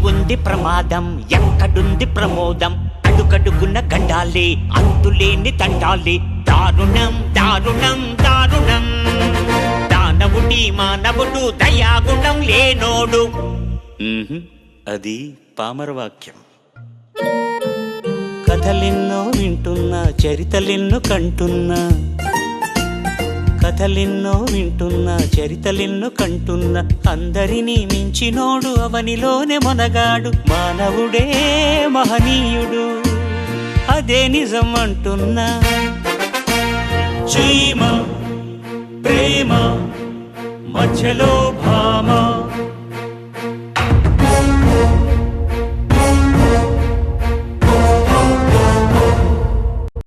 ఉంది ప్రమాదం ఎక్కడుంది ప్రమోదం అడుగడుగున గండాలే అంతులేని తండాలే దారుణం దారుణం దారుణం దానవుడి మానవుడు దయాగుణం లేనోడు అది పామరవాక్యం కథలెన్నో వింటున్నా చరితలెన్నో కంటున్నా కథలెన్నో వింటున్నా చరితలెన్నో కంటున్నా అందరినీ మించినోడు అవనిలోనే మొనగాడు మానవుడే మహనీయుడు అదే నిజం అంటున్నా చీమ ప్రేమ మధ్యలో భామ